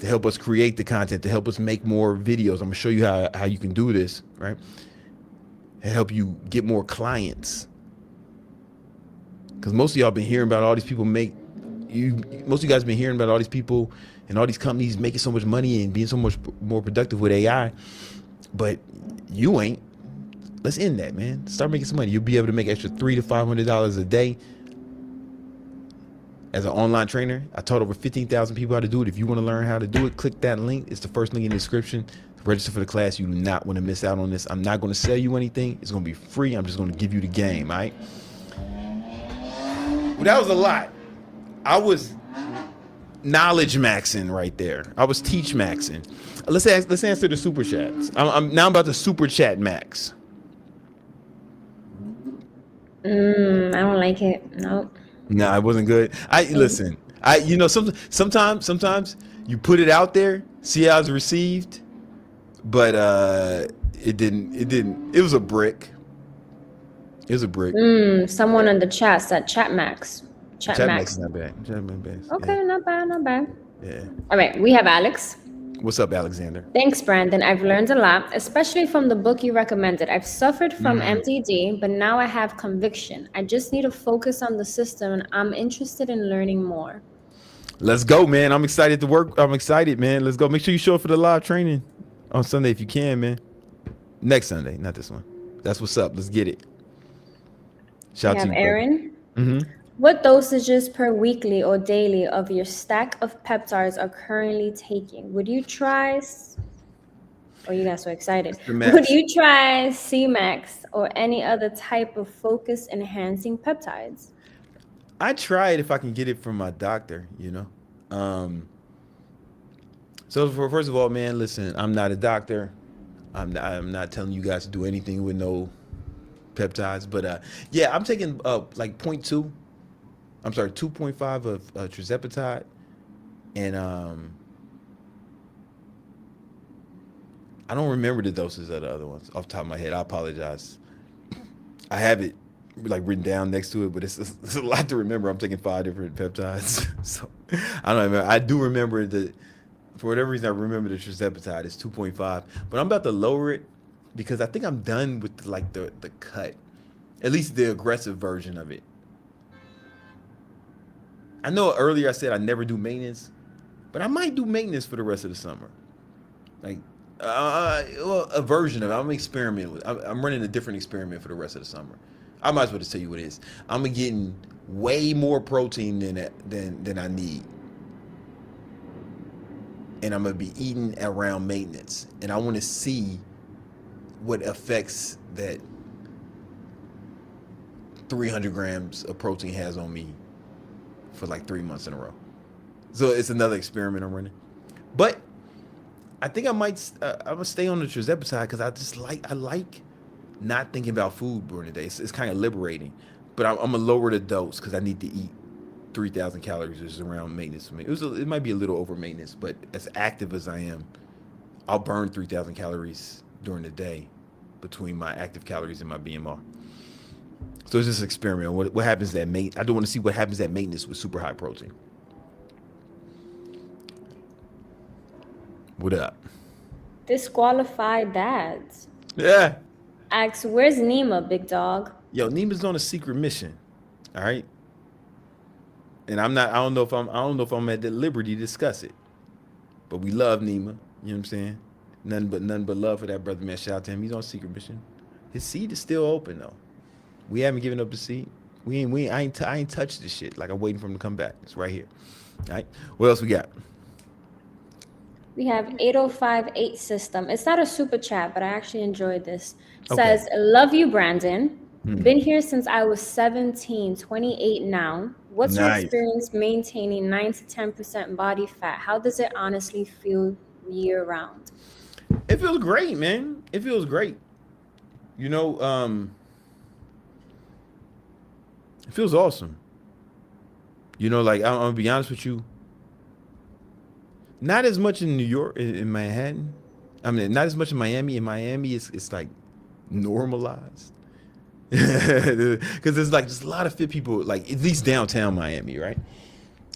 to help us create the content, to help us make more videos. I'm going to show you how you can do this, right? And help you get more clients. Because most of y'all been hearing about all these people most of you guys been hearing about all these people and all these companies making so much money and being so much more productive with AI, but you ain't. Let's end that, man. Start making some money. You'll be able to make extra $300 to $500 a day as an online trainer. I taught over 15,000 people how to do it. If you want to learn how to do it, click that link. It's the first link in the description. Register for the class. You do not want to miss out on this. I'm not going to sell you anything. It's going to be free. I'm just going to give you the game, all right? Well, that was a lot. I was knowledge maxing right there. I was teach maxing. Let's answer the super chats. I'm about to super chat max. I don't like it. Nope. Nah, it wasn't good. I listen. Sometimes you put it out there, see how it's received, but it didn't. It was a brick. It was a brick. Someone in the chat said chat max. Chat Chat max is max. not bad. Chat max bad. Yeah, Okay, not bad, not bad. yeah. All right, we have Alex. What's up, Alexander? Thanks, Brandon. I've learned a lot, especially from the book you recommended. I've suffered from MDD, but now I have conviction. I just need to focus on the system, and I'm interested in learning more. Let's go, man. I'm excited to work. I'm excited, man. Let's go. Make sure you show up for the live training on Sunday if you can, man. Next Sunday, not this one. That's what's up. Let's get it. Shout We out have to you, brother. Aaron. What dosages per weekly or daily of your stack of peptides are currently taking? Would you try? Oh, you got so excited. The Would max. you try C-Max or any other type of focus enhancing peptides? I try it if I can get it from my doctor, So first of all, man, listen, I'm not a doctor. I'm not telling you guys to do anything with no peptides, but yeah, I'm taking like 0.2. I'm sorry, 2.5 of trizepatide, and I don't remember the doses of the other ones off the top of my head. I apologize. I have it like written down next to it, but it's a lot to remember. I'm taking 5 different peptides, so I don't remember. I do remember that for whatever reason I remember the trizepatide is 2.5, but I'm about to lower it because I think I'm done with like the cut, at least the aggressive version of it. I know earlier I said I never do maintenance, but I might do maintenance for the rest of the summer. Like well, a version of it. I'm experimenting with. I'm running a different experiment for the rest of the summer. I might as well just tell you what it is. I'm getting way more protein than I need, and I'm gonna be eating around maintenance. And I want to see what effects that 300 grams of protein has on me for like 3 months in a row. So it's another experiment I'm running, but I think I'm gonna stay on the trizepatide because I like not thinking about food during the day. It's kind of liberating, but I'm gonna lower the dose because I need to eat 3,000 calories, which is around maintenance for me. It might be a little over maintenance, but as active as I am, I'll burn 3,000 calories during the day between my active calories and my BMR. So it's just an experiment. What happens at I do want to see what happens at maintenance with super high protein. What up? Disqualified dads. Yeah. Asks, where's Nima, big dog? Yo, Nima's on a secret mission. All right. And I don't know if I'm at the liberty to discuss it. But we love Nima. You know what I'm saying? Nothing but love for that brother, man. Shout out to him. He's on a secret mission. His seat is still open though. We haven't given up the seat. I ain't touched this shit. Like I'm waiting for him to come back. It's right here. All right. What else we got? We have 8058 system. It's not a super chat, but I actually enjoyed this. Okay. Says, love you, Brandon. Been here since I was 17, 28 now. What's your Nice. experience maintaining 9 to 10% body fat? How does it honestly feel year round? It feels great, man. It feels great. You know, it feels awesome. You know, like I'm gonna be honest with you. Not as much in New York, in Manhattan. I mean, not as much in Miami. In Miami, it's like normalized. Because there's like just a lot of fit people, like at least downtown Miami, right?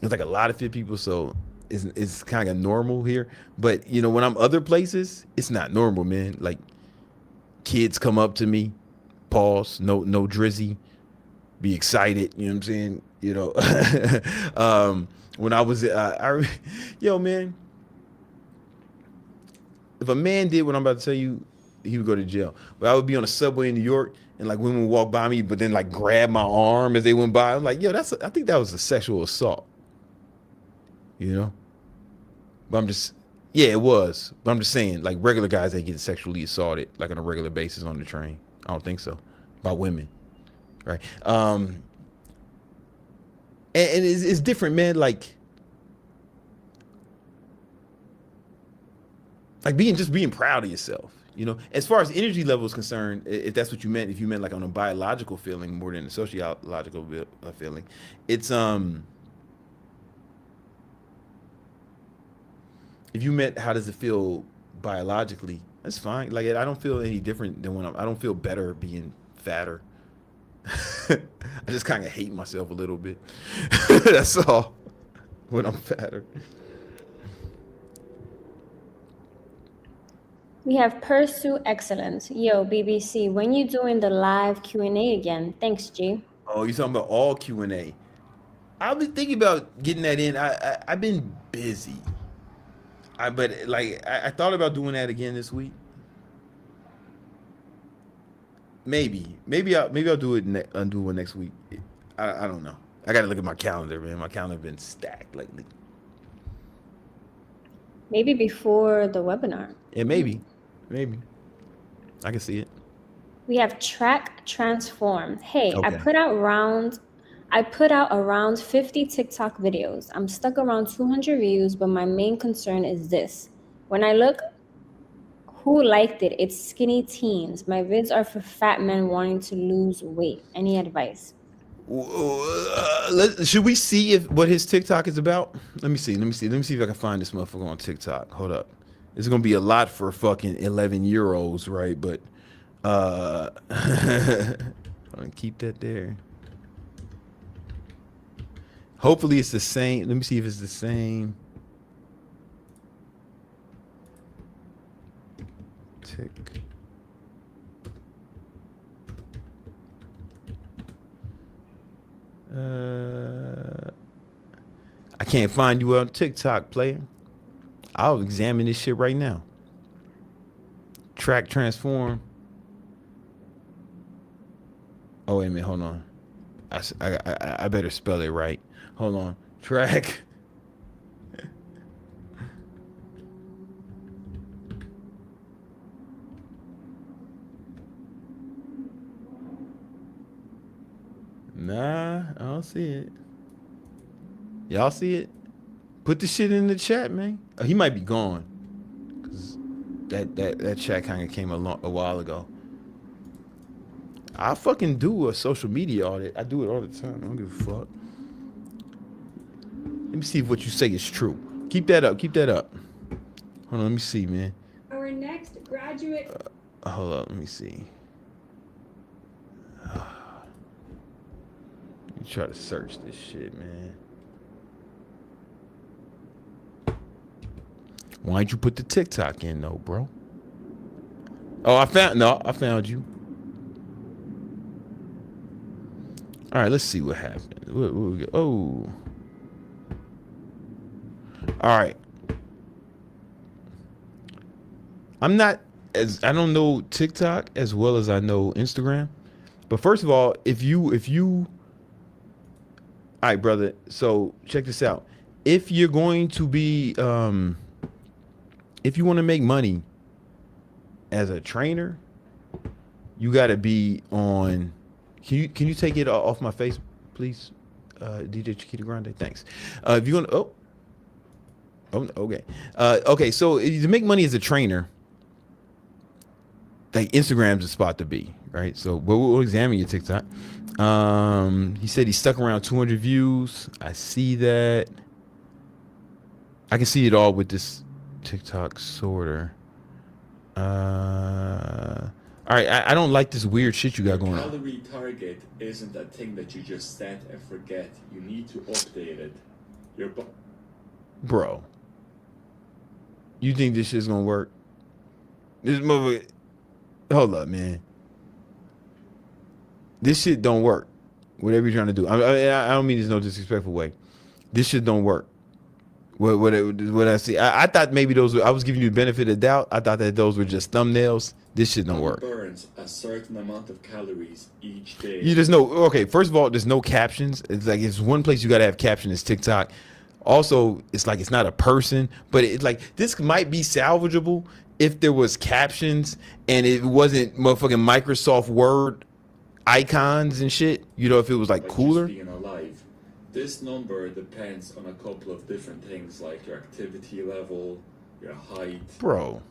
There's like a lot of fit people, so it's kind of normal here. But you know, when I'm other places, it's not normal, man. Like kids come up to me, pause, no drizzy, be excited. You know what I'm saying? You know, when I was, yo, man, if a man did what I'm about to tell you, he would go to jail. But I would be on a subway in New York, and like women would walk by me, but then like grab my arm as they went by. I'm like, yo, I think that was a sexual assault. You know, but Yeah, it was. But I'm just saying, like regular guys ain't getting sexually assaulted like on a regular basis on the train. I don't think so. By women, right? And it's different, man. Like being proud of yourself. You know, as far as energy level is concerned, if that's what you meant, if you meant like on a biological feeling more than a sociological feeling, it's if you meant how does it feel biologically, that's fine. Like I don't feel any different than when I don't feel better being fatter. I just kind of hate myself a little bit. That's all. When I'm fatter. We have Pursue Excellence. Yo, BBC, when you doing the live Q&A again? Thanks, G. Oh, you talking about all Q&A? I've been thinking about getting that in. I've been busy. I thought about doing that again this week. Maybe I'll do it. Undo one next week. I don't know. I got to look at my calendar, man. My calendar been stacked lately. Maybe before the webinar. Yeah, maybe I can see it. We have Track Transform. Hey, Okay. I put out around 50 TikTok videos. I'm stuck around 200 views, but my main concern is this. When I look who liked it, it's skinny teens. My vids are for fat men wanting to lose weight. Any advice? Should we see if what his TikTok is about? Let me see. Let me see if I can find this motherfucker on TikTok. Hold up. It's gonna be a lot for fucking 11-year-olds, right? But I'm gonna keep that there. Hopefully it's the same. Let me see if it's the same. Tick. I can't find you on TikTok, player. I'll examine this shit right now. Track transform. Oh wait a minute, hold on. I better spell it right. Hold on. Track. Nah, I don't see it. Y'all see it? Put the shit in the chat, man. Oh, he might be gone. Cause that chat kind of came a while ago. I fucking do a social media audit. I do it all the time. I don't give a fuck. Let me see if what you say is true. Keep that up. Keep that up. Hold on. Let me see, man. Our next graduate. Hold up. Let me see. Let me try to search this shit, man. Why'd you put the TikTok in though, bro? Oh, I found you. All right, let's see what happened. What we got? Oh. All right. I don't know TikTok as well as I know Instagram. But first of all, if you all right, brother, so check this out. If you're going to be if you want to make money as a trainer, you got to be on. Can you take it off my face, please, DJ Chiquita Grande? Thanks. If you're gonna okay, okay. So to make money as a trainer, like Instagram's the spot to be, right? So we'll examine your TikTok. He said he stuck around 200 views. I see that. I can see it all with this TikTok sorter. All right, I don't like this weird shit you got going on. Calorie target isn't a thing that you just set and forget. You need to update it. Bro, you think this shit's gonna work? This motherfucker. Hold up, man. This shit don't work. Whatever you're trying to do. I don't mean this in no disrespectful way. This shit don't work. What I see. I thought maybe I was giving you the benefit of the doubt. I thought that those were just thumbnails. This shit don't work. Burns a certain amount of calories each day. There's no, okay, first of all, there's no captions. It's like, it's one place you gotta have caption is TikTok. Also, it's like it's not a person, but it's like this might be salvageable if there was captions and it wasn't motherfucking Microsoft Word icons and shit. You know, if it was like Just cooler. being alive. This number depends on a couple of different things like your activity level, your height. Bro,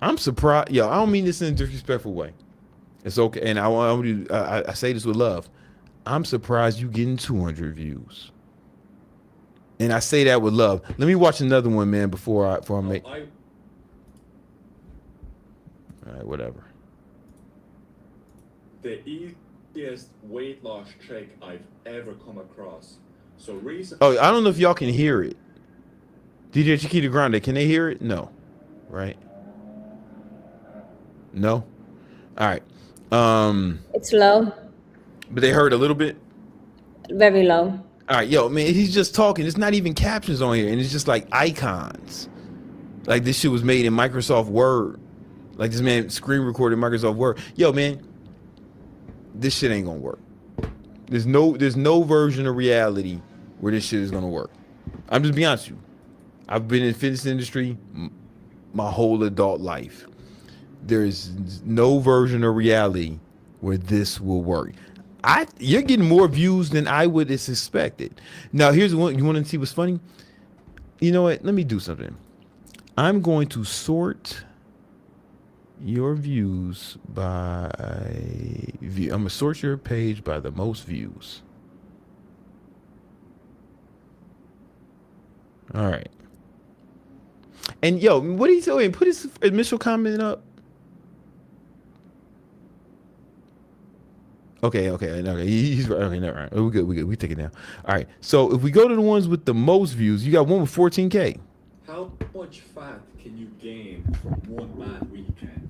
I'm surprised. Yo, I don't mean this in a disrespectful way. It's okay, and I say this with love. I'm surprised you getting 200 views, and I say that with love. Let me watch another one, man, before I make. All right, whatever. The easiest weight loss trick I've ever come across. So Oh, I don't know if y'all can hear it. DJ Chiquita Grande, can they hear it? No, right? No. All right. It's low, But they heard a little bit. very low. All right, yo, man, he's just talking. It's not even captions on here, and it's just like icons. Like this shit was made in Microsoft Word. Like this man screen recorded Microsoft Word. Yo, man, this shit ain't gonna work. There's no version of reality where this shit is gonna work. I'm just being honest with you. I've been in the fitness industry my whole adult life. There's no version of reality where this will work. You're getting more views than I would have suspected. Now, here's one. You want to see what's funny? You know what? Let me do something. I'm going to sort your views by view. I'm going to sort your page by the most views. All right. And yo, what are you doing? Put his initial comment up. Okay. He's right. Okay, never mind. We good. We take it down. All right. So if we go to the ones with the most views, you got one with 14K. How much fat can you gain from one bad weekend?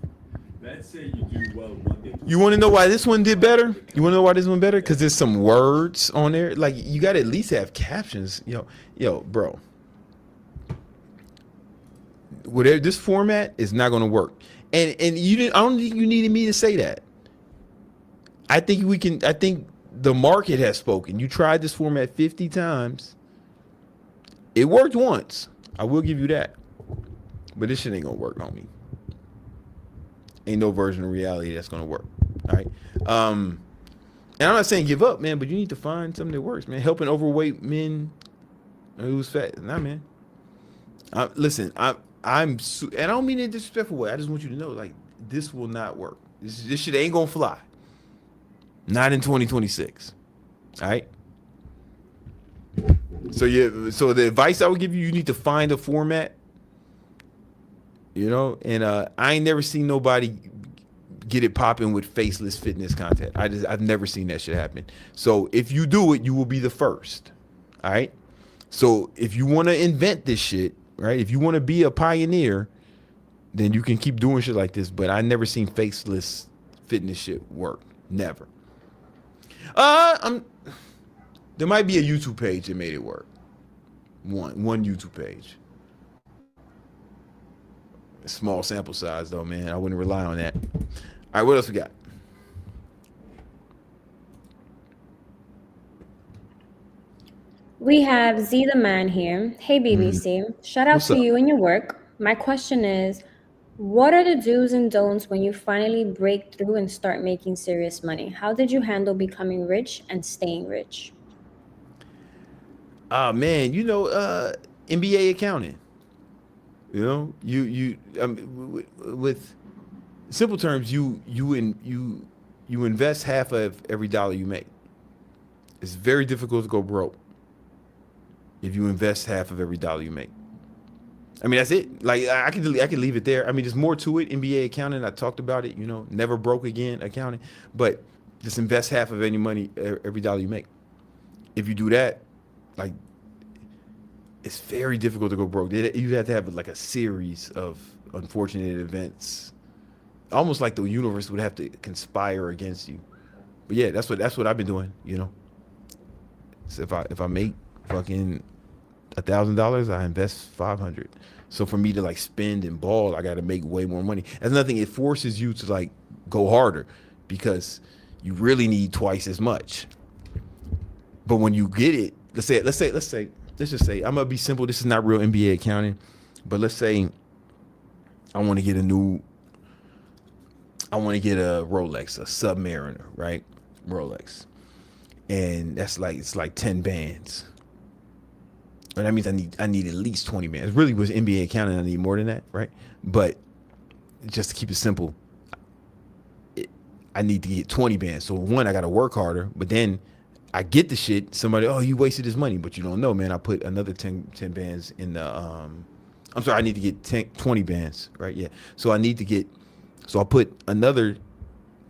Let's say you do well one day. You want to know why this one did better? You want to know why this one better? Because there's some words on there. Like you got to at least have captions. Yo, bro. Whatever this format is not going to work. And you didn't. I don't think you needed me to say that. I think we can. I think the market has spoken. You tried this format 50 times. It worked once. I will give you that. But this shit ain't gonna work on me. Ain't no version of reality that's gonna work. All right. And I'm not saying give up, man, but you need to find something that works, man. Helping overweight men who's fat. Nah, man. Listen, and I don't mean it in a disrespectful way. I just want you to know, like, this will not work. This shit ain't gonna fly. Not in 2026. All right. So so the advice I would give you, you need to find a format. And I ain't never seen nobody get it popping with faceless fitness content. I've never seen that shit happen. So if you do it, you will be the first. All right. So if you want to invent this shit, right? If you want to be a pioneer, then you can keep doing shit like this. But I never seen faceless fitness shit work. Never. There might be a YouTube page that made it work. One YouTube page. Small sample size though, man. I wouldn't rely on that. All right, what else we got? We have Z the Man here. Hey BBC, shout out What's to up? you and your work. My question is, what are the do's and don'ts when you finally break through and start making serious money? How did you handle becoming rich and staying rich? Man, MBA accounting. With simple terms, you invest half of every dollar you make. It's very difficult to go broke if you invest half of every dollar you make. I mean, that's it. Like I could leave it there. I mean, there's more to it. MBA accounting, I talked about it. Never broke again accounting, but just invest half of any money every dollar you make. If you do that, like, it's very difficult to go broke. You have to have like a series of unfortunate events, almost like the universe would have to conspire against you. But yeah, that's what I've been doing. So if I make fucking $1,000, I invest $500. So for me to like spend and ball, I got to make way more money. That's nothing. It forces you to like go harder because you really need twice as much. But when you get it, let's say, this let's just say I'm gonna be simple. This is not real MBA accounting, but let's say I want to get a Rolex, a Submariner, right? Rolex, and it's like 10 bands. And that means I need at least 20 bands. Really, with MBA accounting, I need more than that, right? But just to keep it simple, I need to get 20 bands. So one, I got to work harder, but then I get the shit. Somebody, oh, you wasted his money, but you don't know, man. I put another 10 bands in the, I'm sorry, I need to get 20 bands, right? Yeah. So I put another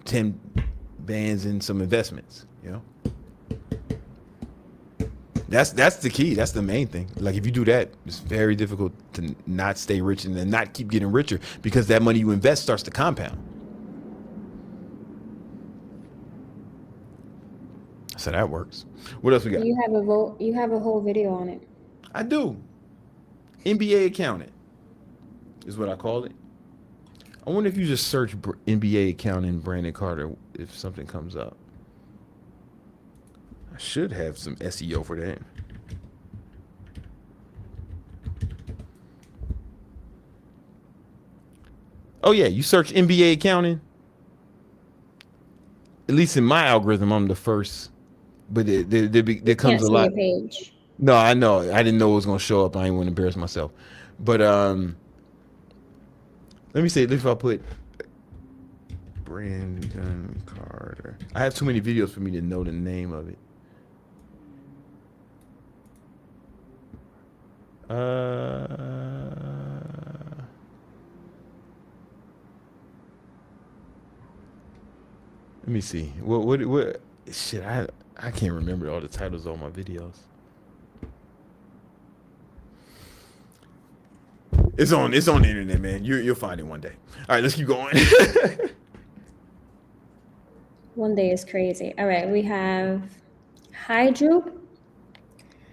10 bands in some investments, you know? That's the key. That's the main thing. Like if you do that, it's very difficult to not stay rich and then not keep getting richer because that money you invest starts to compound. So that works. What else we got? You have a whole video on it. I do. NBA accountant is what I call it. I wonder if you just search NBA accountant Brandon Carter if something comes up. I should have some SEO for that. Oh yeah, you search NBA accounting. At least in my algorithm, I'm the first. But there comes a lot. Can't see your page. No, I know. I didn't know it was gonna show up. I didn't want to embarrass myself. But let me see. If I put Brandon Carter, I have too many videos for me to know the name of it. Let me see. What? Shit, I can't remember all the titles of my videos. It's on the internet, man. You'll find it one day. All right, let's keep going. One day is crazy. All right, we have Hydro.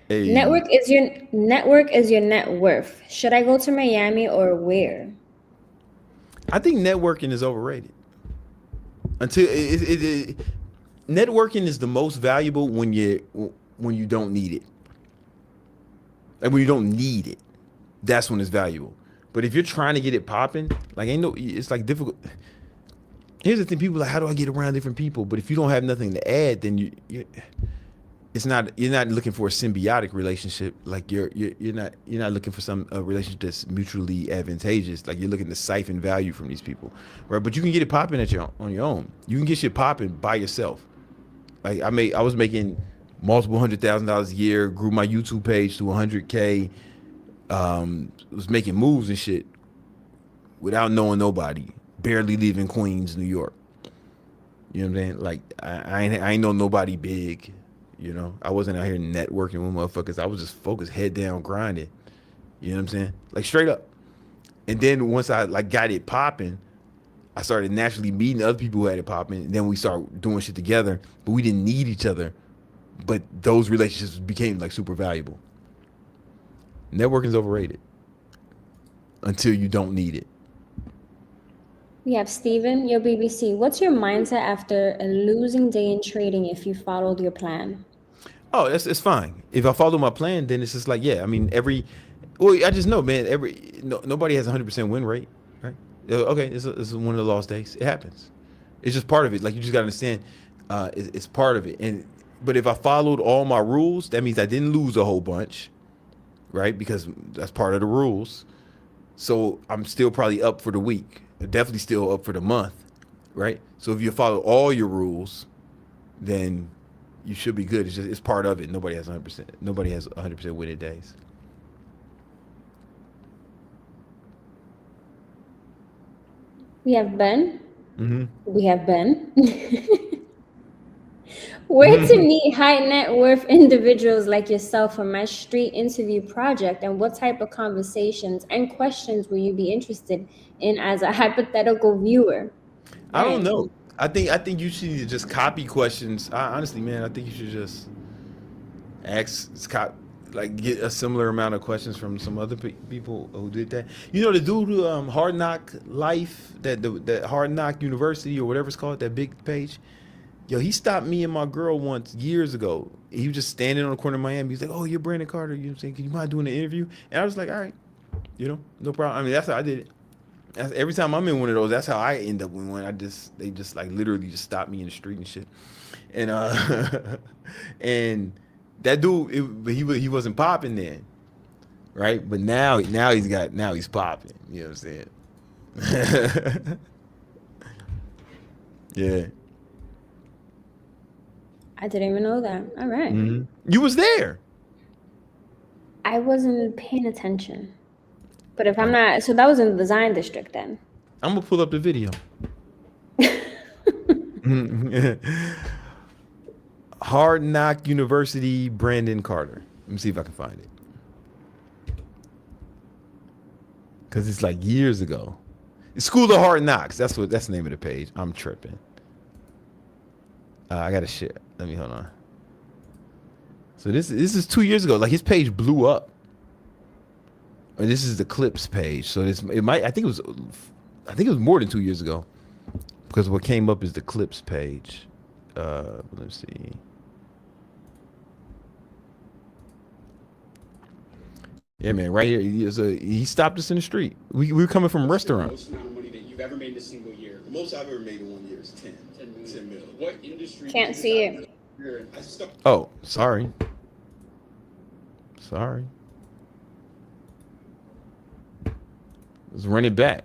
Hey. Network is your net worth. Should I go to Miami or where? I think networking is overrated. Until networking is the most valuable when you don't need it. Like when you don't need it, that's when it's valuable. But if you're trying to get it popping, like it's like difficult. Here's the thing: people are like, how do I get around different people? But if you don't have nothing to add, then you're not looking for a symbiotic relationship. Like you're not looking for some relationship that's mutually advantageous. Like you're looking to siphon value from these people, right? But you can get it popping on your own. You can get shit popping by yourself. Like I was making multiple $100,000 a year, grew my YouTube page to 100K, was making moves and shit without knowing nobody, barely leaving Queens, New York. You know what I'm saying? Like I ain't know nobody big. You know, I wasn't out here networking with motherfuckers. I was just focused, head down, grinding. You know what I'm saying? Like straight up. And then once I like got it popping, I started naturally meeting other people who had it popping. And then we started doing shit together, but we didn't need each other. But those relationships became like super valuable. Networking is overrated until you don't need it. We have Steven, your BBC. What's your mindset after a losing day in trading if you followed your plan? Oh, it's fine. If I follow my plan, then it's just like, yeah, I mean, I just know, man, nobody has a 100% win rate, right? Okay, it's one of the lost days. It happens. It's just part of it. Like, you just got to understand, it's part of it. But if I followed all my rules, that means I didn't lose a whole bunch, right? Because that's part of the rules. So I'm still probably up for the week. Definitely still up for the month, right? So if you follow all your rules, then you should be good. It's part of it. Nobody has 100%. Nobody has 100% winning days. We have Ben. Mm-hmm. We have Ben. Where to meet high net worth individuals like yourself for my street interview project, and what type of conversations and questions will you be interested in as a hypothetical viewer? I don't know. I think you should just copy questions. Honestly, man, I think you should just get a similar amount of questions from some other people who did that. You know, the dude who Hard Knock Life, that Hard Knock University or whatever it's called, that big page. Yo, he stopped me and my girl once years ago. He was just standing on the corner of Miami. He's like, "Oh, you're Brandon Carter." You know what I'm saying? Can you mind doing an interview? And I was like, "All right, no problem." I mean, that's how I did it. Every time I'm in one of those, that's how I end up in one. They just like literally just stop me in the street and shit. And and that dude, but he wasn't popping then, right? But now he's popping. You know what I'm saying? Yeah. I didn't even know that. All right. You was there. I wasn't paying attention. But if I'm not, so that was in the design district then. I'm gonna pull up the video. Hard Knock University, Brandon Carter. Let me see if I can find it. Cause it's like years ago. School of Hard Knocks. That's the name of the page. I'm tripping. I gotta share. Let me hold on. So this is 2 years ago. Like his page blew up. And this is the clips page. So I think it was more than 2 years ago. Because what came up is the clips page. Let's see. Yeah, man, right here. He stopped us in the street. We were coming from a restaurant. Most amount of money that you've ever made in a single year. The most I've ever made in 1 year is 10 million. What industry? Can't see it. Oh, sorry. Sorry. Let's run it back.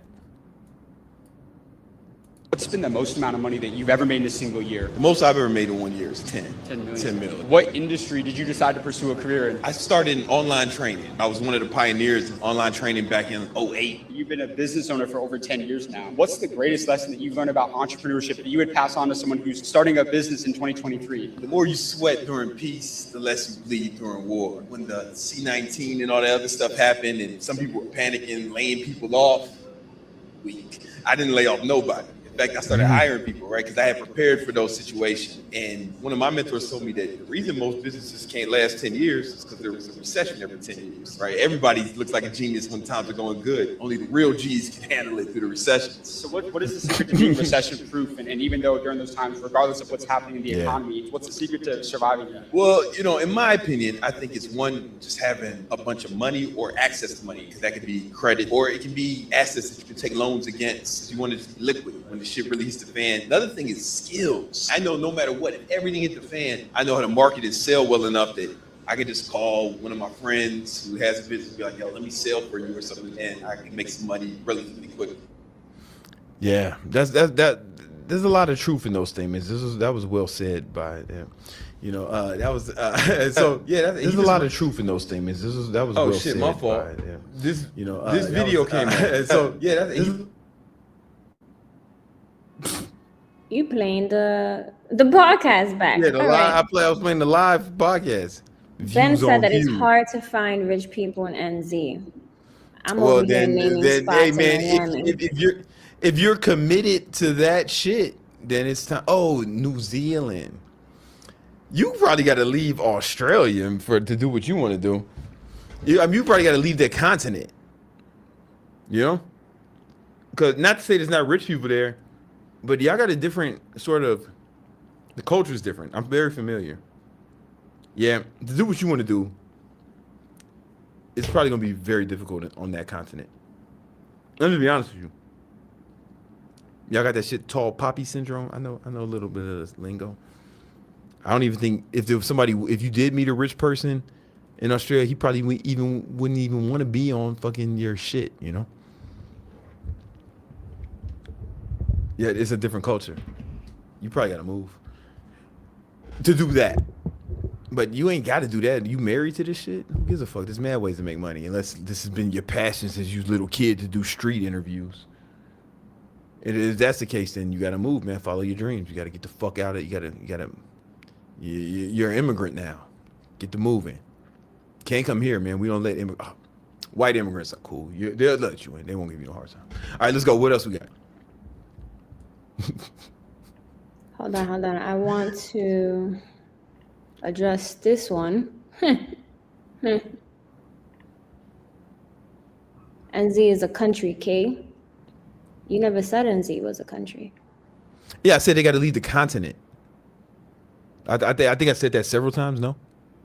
What's been the most amount of money that you've ever made in a single year? The most I've ever made in 1 year is 10 million. 10 million. What industry did you decide to pursue a career in? I started in online training. I was one of the pioneers in online training back in 08. You've been a business owner for over 10 years now. What's the greatest lesson that you've learned about entrepreneurship that you would pass on to someone who's starting a business in 2023? The more you sweat during peace, the less you bleed during war. When the C-19 and all that other stuff happened and some people were panicking, laying people off, I didn't lay off nobody. In fact, I started hiring people, right? Because I had prepared for those situations. And one of my mentors told me that the reason most businesses can't last 10 years is because there was a recession every 10 years, right? Everybody looks like a genius when times are going good. Only the real G's can handle it through the recessions. So what is the secret to being recession proof? And even though during those times, regardless of what's happening in the economy, what's the secret to surviving that? Well, in my opinion, I think it's one, just having a bunch of money or access to money, because that could be credit or it can be assets that you can take loans against. You want it to be liquid when the shit really hits the fan. Another thing is skills. I know no matter what, if everything hit the fan, I know how to market and sell well enough that I could just call one of my friends who has a business and be like, yo, let me sell for you or something, and I can make some money relatively quickly. Yeah, there's a lot of truth in those statements. That was well said by them. That was so yeah. There's a lot of truth in those statements. That was well said. Oh shit, my fault. By them. This video came out. So yeah, You playing the podcast back. Yeah, I was playing the live podcast. Ben said that it's hard to find rich people in NZ. I'm over here naming spots hey in man, Miami. if you're committed to that shit, then it's time. Oh, New Zealand. You probably got to leave Australia to do what you want to do. You probably got to leave that continent. Because not to say there's not rich people there, but y'all got a different sort of. The culture is different. I'm very familiar. Yeah, to do what you want to do, it's probably gonna be very difficult on that continent. Let me be honest with you. Y'all got that shit tall poppy syndrome. I know a little bit of this lingo. I don't even think if you did meet a rich person in Australia, he probably wouldn't even want to be on fucking your shit. Yeah, it's a different culture. You probably gotta move to do that. But you ain't got to do that. You married to this shit? Who gives a fuck? There's mad ways to make money. Unless this has been your passion since you was a little kid to do street interviews. And if that's the case, then you got to move, man. Follow your dreams. You got to get the fuck out of it. You're an immigrant now. Get to moving. Can't come here, man. We don't let white immigrants are cool. They'll let you in. They won't give you no hard time. All right, let's go. What else we got? Hold on. I want to address this one. NZ is a country, K. You never said NZ was a country. Yeah, I said they got to leave the continent. I think I said that several times. No,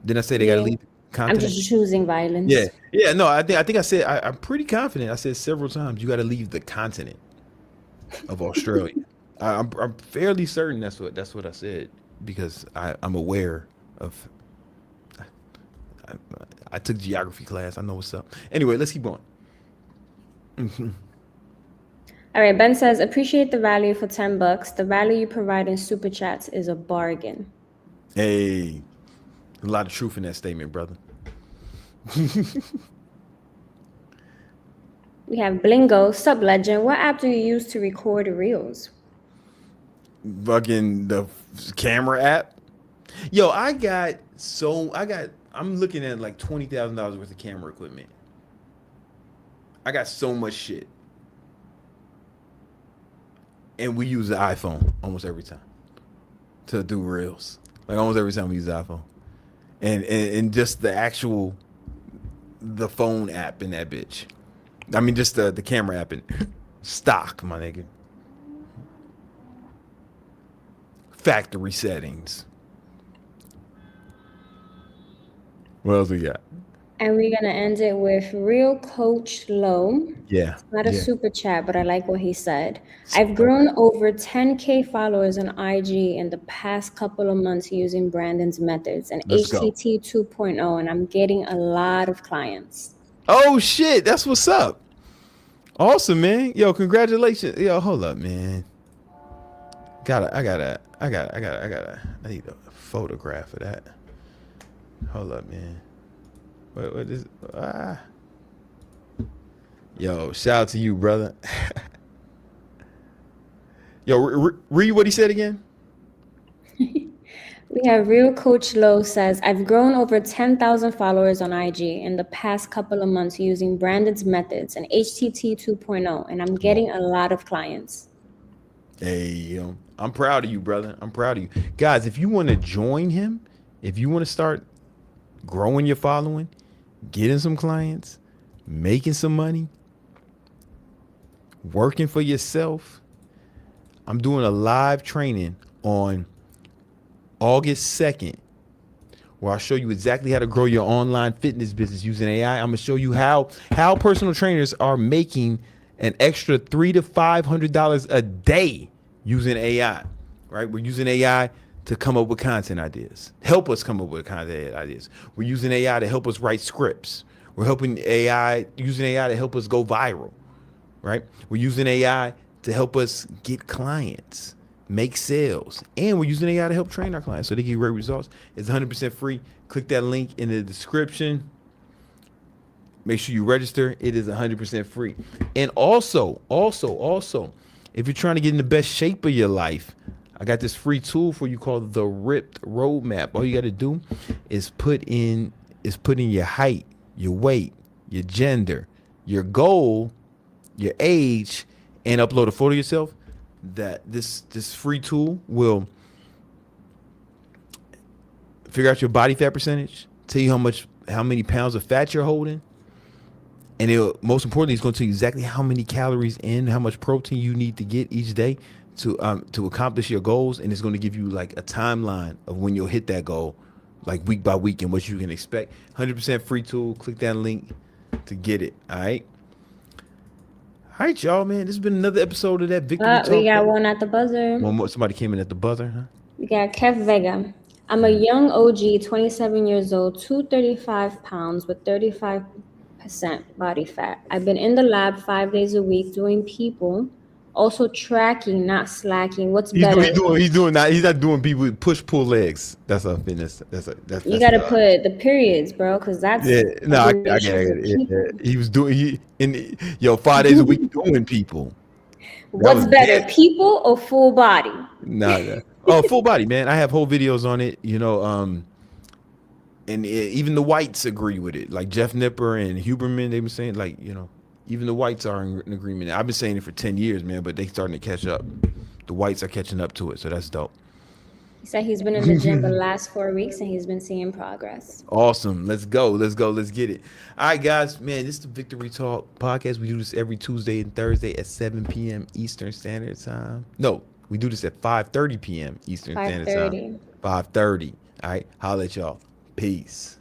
didn't I say they gotta Yeah. leave the I'm continent? just choosing violence. Yeah. No, I think I said I'm pretty confident. I said several times you got to leave the continent of Australia. I'm fairly certain that's what I said because I'm aware of. I, I took geography class. I know what's up. Anyway, let's keep going. All right, Ben says, appreciate the value for $10. The value you provide in super chats is a bargain. Hey, a lot of truth in that statement, brother. We have Blingo, Sub Legend. What app do you use to record reels? Fucking the camera app. Yo, I'm looking at like $20,000 worth of camera equipment. I got so much shit. And we use the iPhone almost every time to do reels. Like almost every time we use the iPhone. And just the phone app in that bitch. I mean just the camera app in stock, my nigga. Factory settings. What else we got? And we're going to end it with Real Coach Low. Yeah. It's not a super chat, but I like what he said. I've grown over 10K followers on IG in the past couple of months using Brandon's methods and Let's go. HTT 2.0, and I'm getting a lot of clients. Oh shit, that's what's up. Awesome, man. Yo, congratulations. Yo, hold up, man. I need a photograph of that. Hold up, man. What is Yo, shout out to you, brother. Yo, read what he said again. We have Real Coach Low says, I've grown over 10,000 followers on IG in the past couple of months using Brandon's methods and HTT 2.0, and I'm getting a lot of clients. Hey, I'm proud of you, brother. I'm proud of you. Guys, if you want to join him, if you want to start growing your following, getting some clients, making some money, working for yourself, I'm doing a live training on August 2nd where I'll show you exactly how to grow your online fitness business using AI. I'm going to show you how personal trainers are making an extra $300 to $500 a day using AI, right? We're using AI to come up with content ideas, help us come up with content ideas. We're using AI to help us write scripts. We're using AI to help us go viral, right? We're using AI to help us get clients, make sales, and we're using AI to help train our clients so they get great results. It's 100% free. Click that link in the description. Make sure you register. It is 100% free. And also, if you're trying to get in the best shape of your life, I got this free tool for you called the Ripped Roadmap. All you got to do is put in your height, your weight, your gender, your goal, your age, and upload a photo of yourself. That this free tool will figure out your body fat percentage, tell you how many pounds of fat you're holding, and most importantly, it's going to tell you exactly how many calories and how much protein you need to get each day to accomplish your goals, and it's going to give you like a timeline of when you'll hit that goal, like week by week, and what you can expect. 100% free tool. Click that link to get it. All right, y'all, man. This has been another episode of that Victory Talk. We got one at the buzzer. One more. Somebody came in at the buzzer, huh? We got Kev Vega. I'm a young OG, 27 years old, 235 pounds with 35% body fat. I've been in the lab 5 days a week doing people, also tracking, not slacking. What's better? He's doing that. He's not doing people with push-pull legs. That's a fitness. You got to put the periods, bro, because that's I get it. He was doing 5 days a week doing people. What's better, people or full body? Oh, full body, man. I have whole videos on it, and even the whites agree with it. Like Jeff Nipper and Huberman, they've been saying, like, even the whites are in agreement. I've been saying it for 10 years, man, but they starting to catch up. The whites are catching up to it, so that's dope. He said he's been in the gym the last 4 weeks and he's been seeing progress. Awesome. Let's go. Let's get it. All right, guys, man, this is the Victory Talk podcast. We do this every Tuesday and Thursday at 7 p.m. Eastern Standard Time. No, we do this at 5:30 p.m. Eastern Standard Time. 5:30. All right. Holla at y'all. Peace.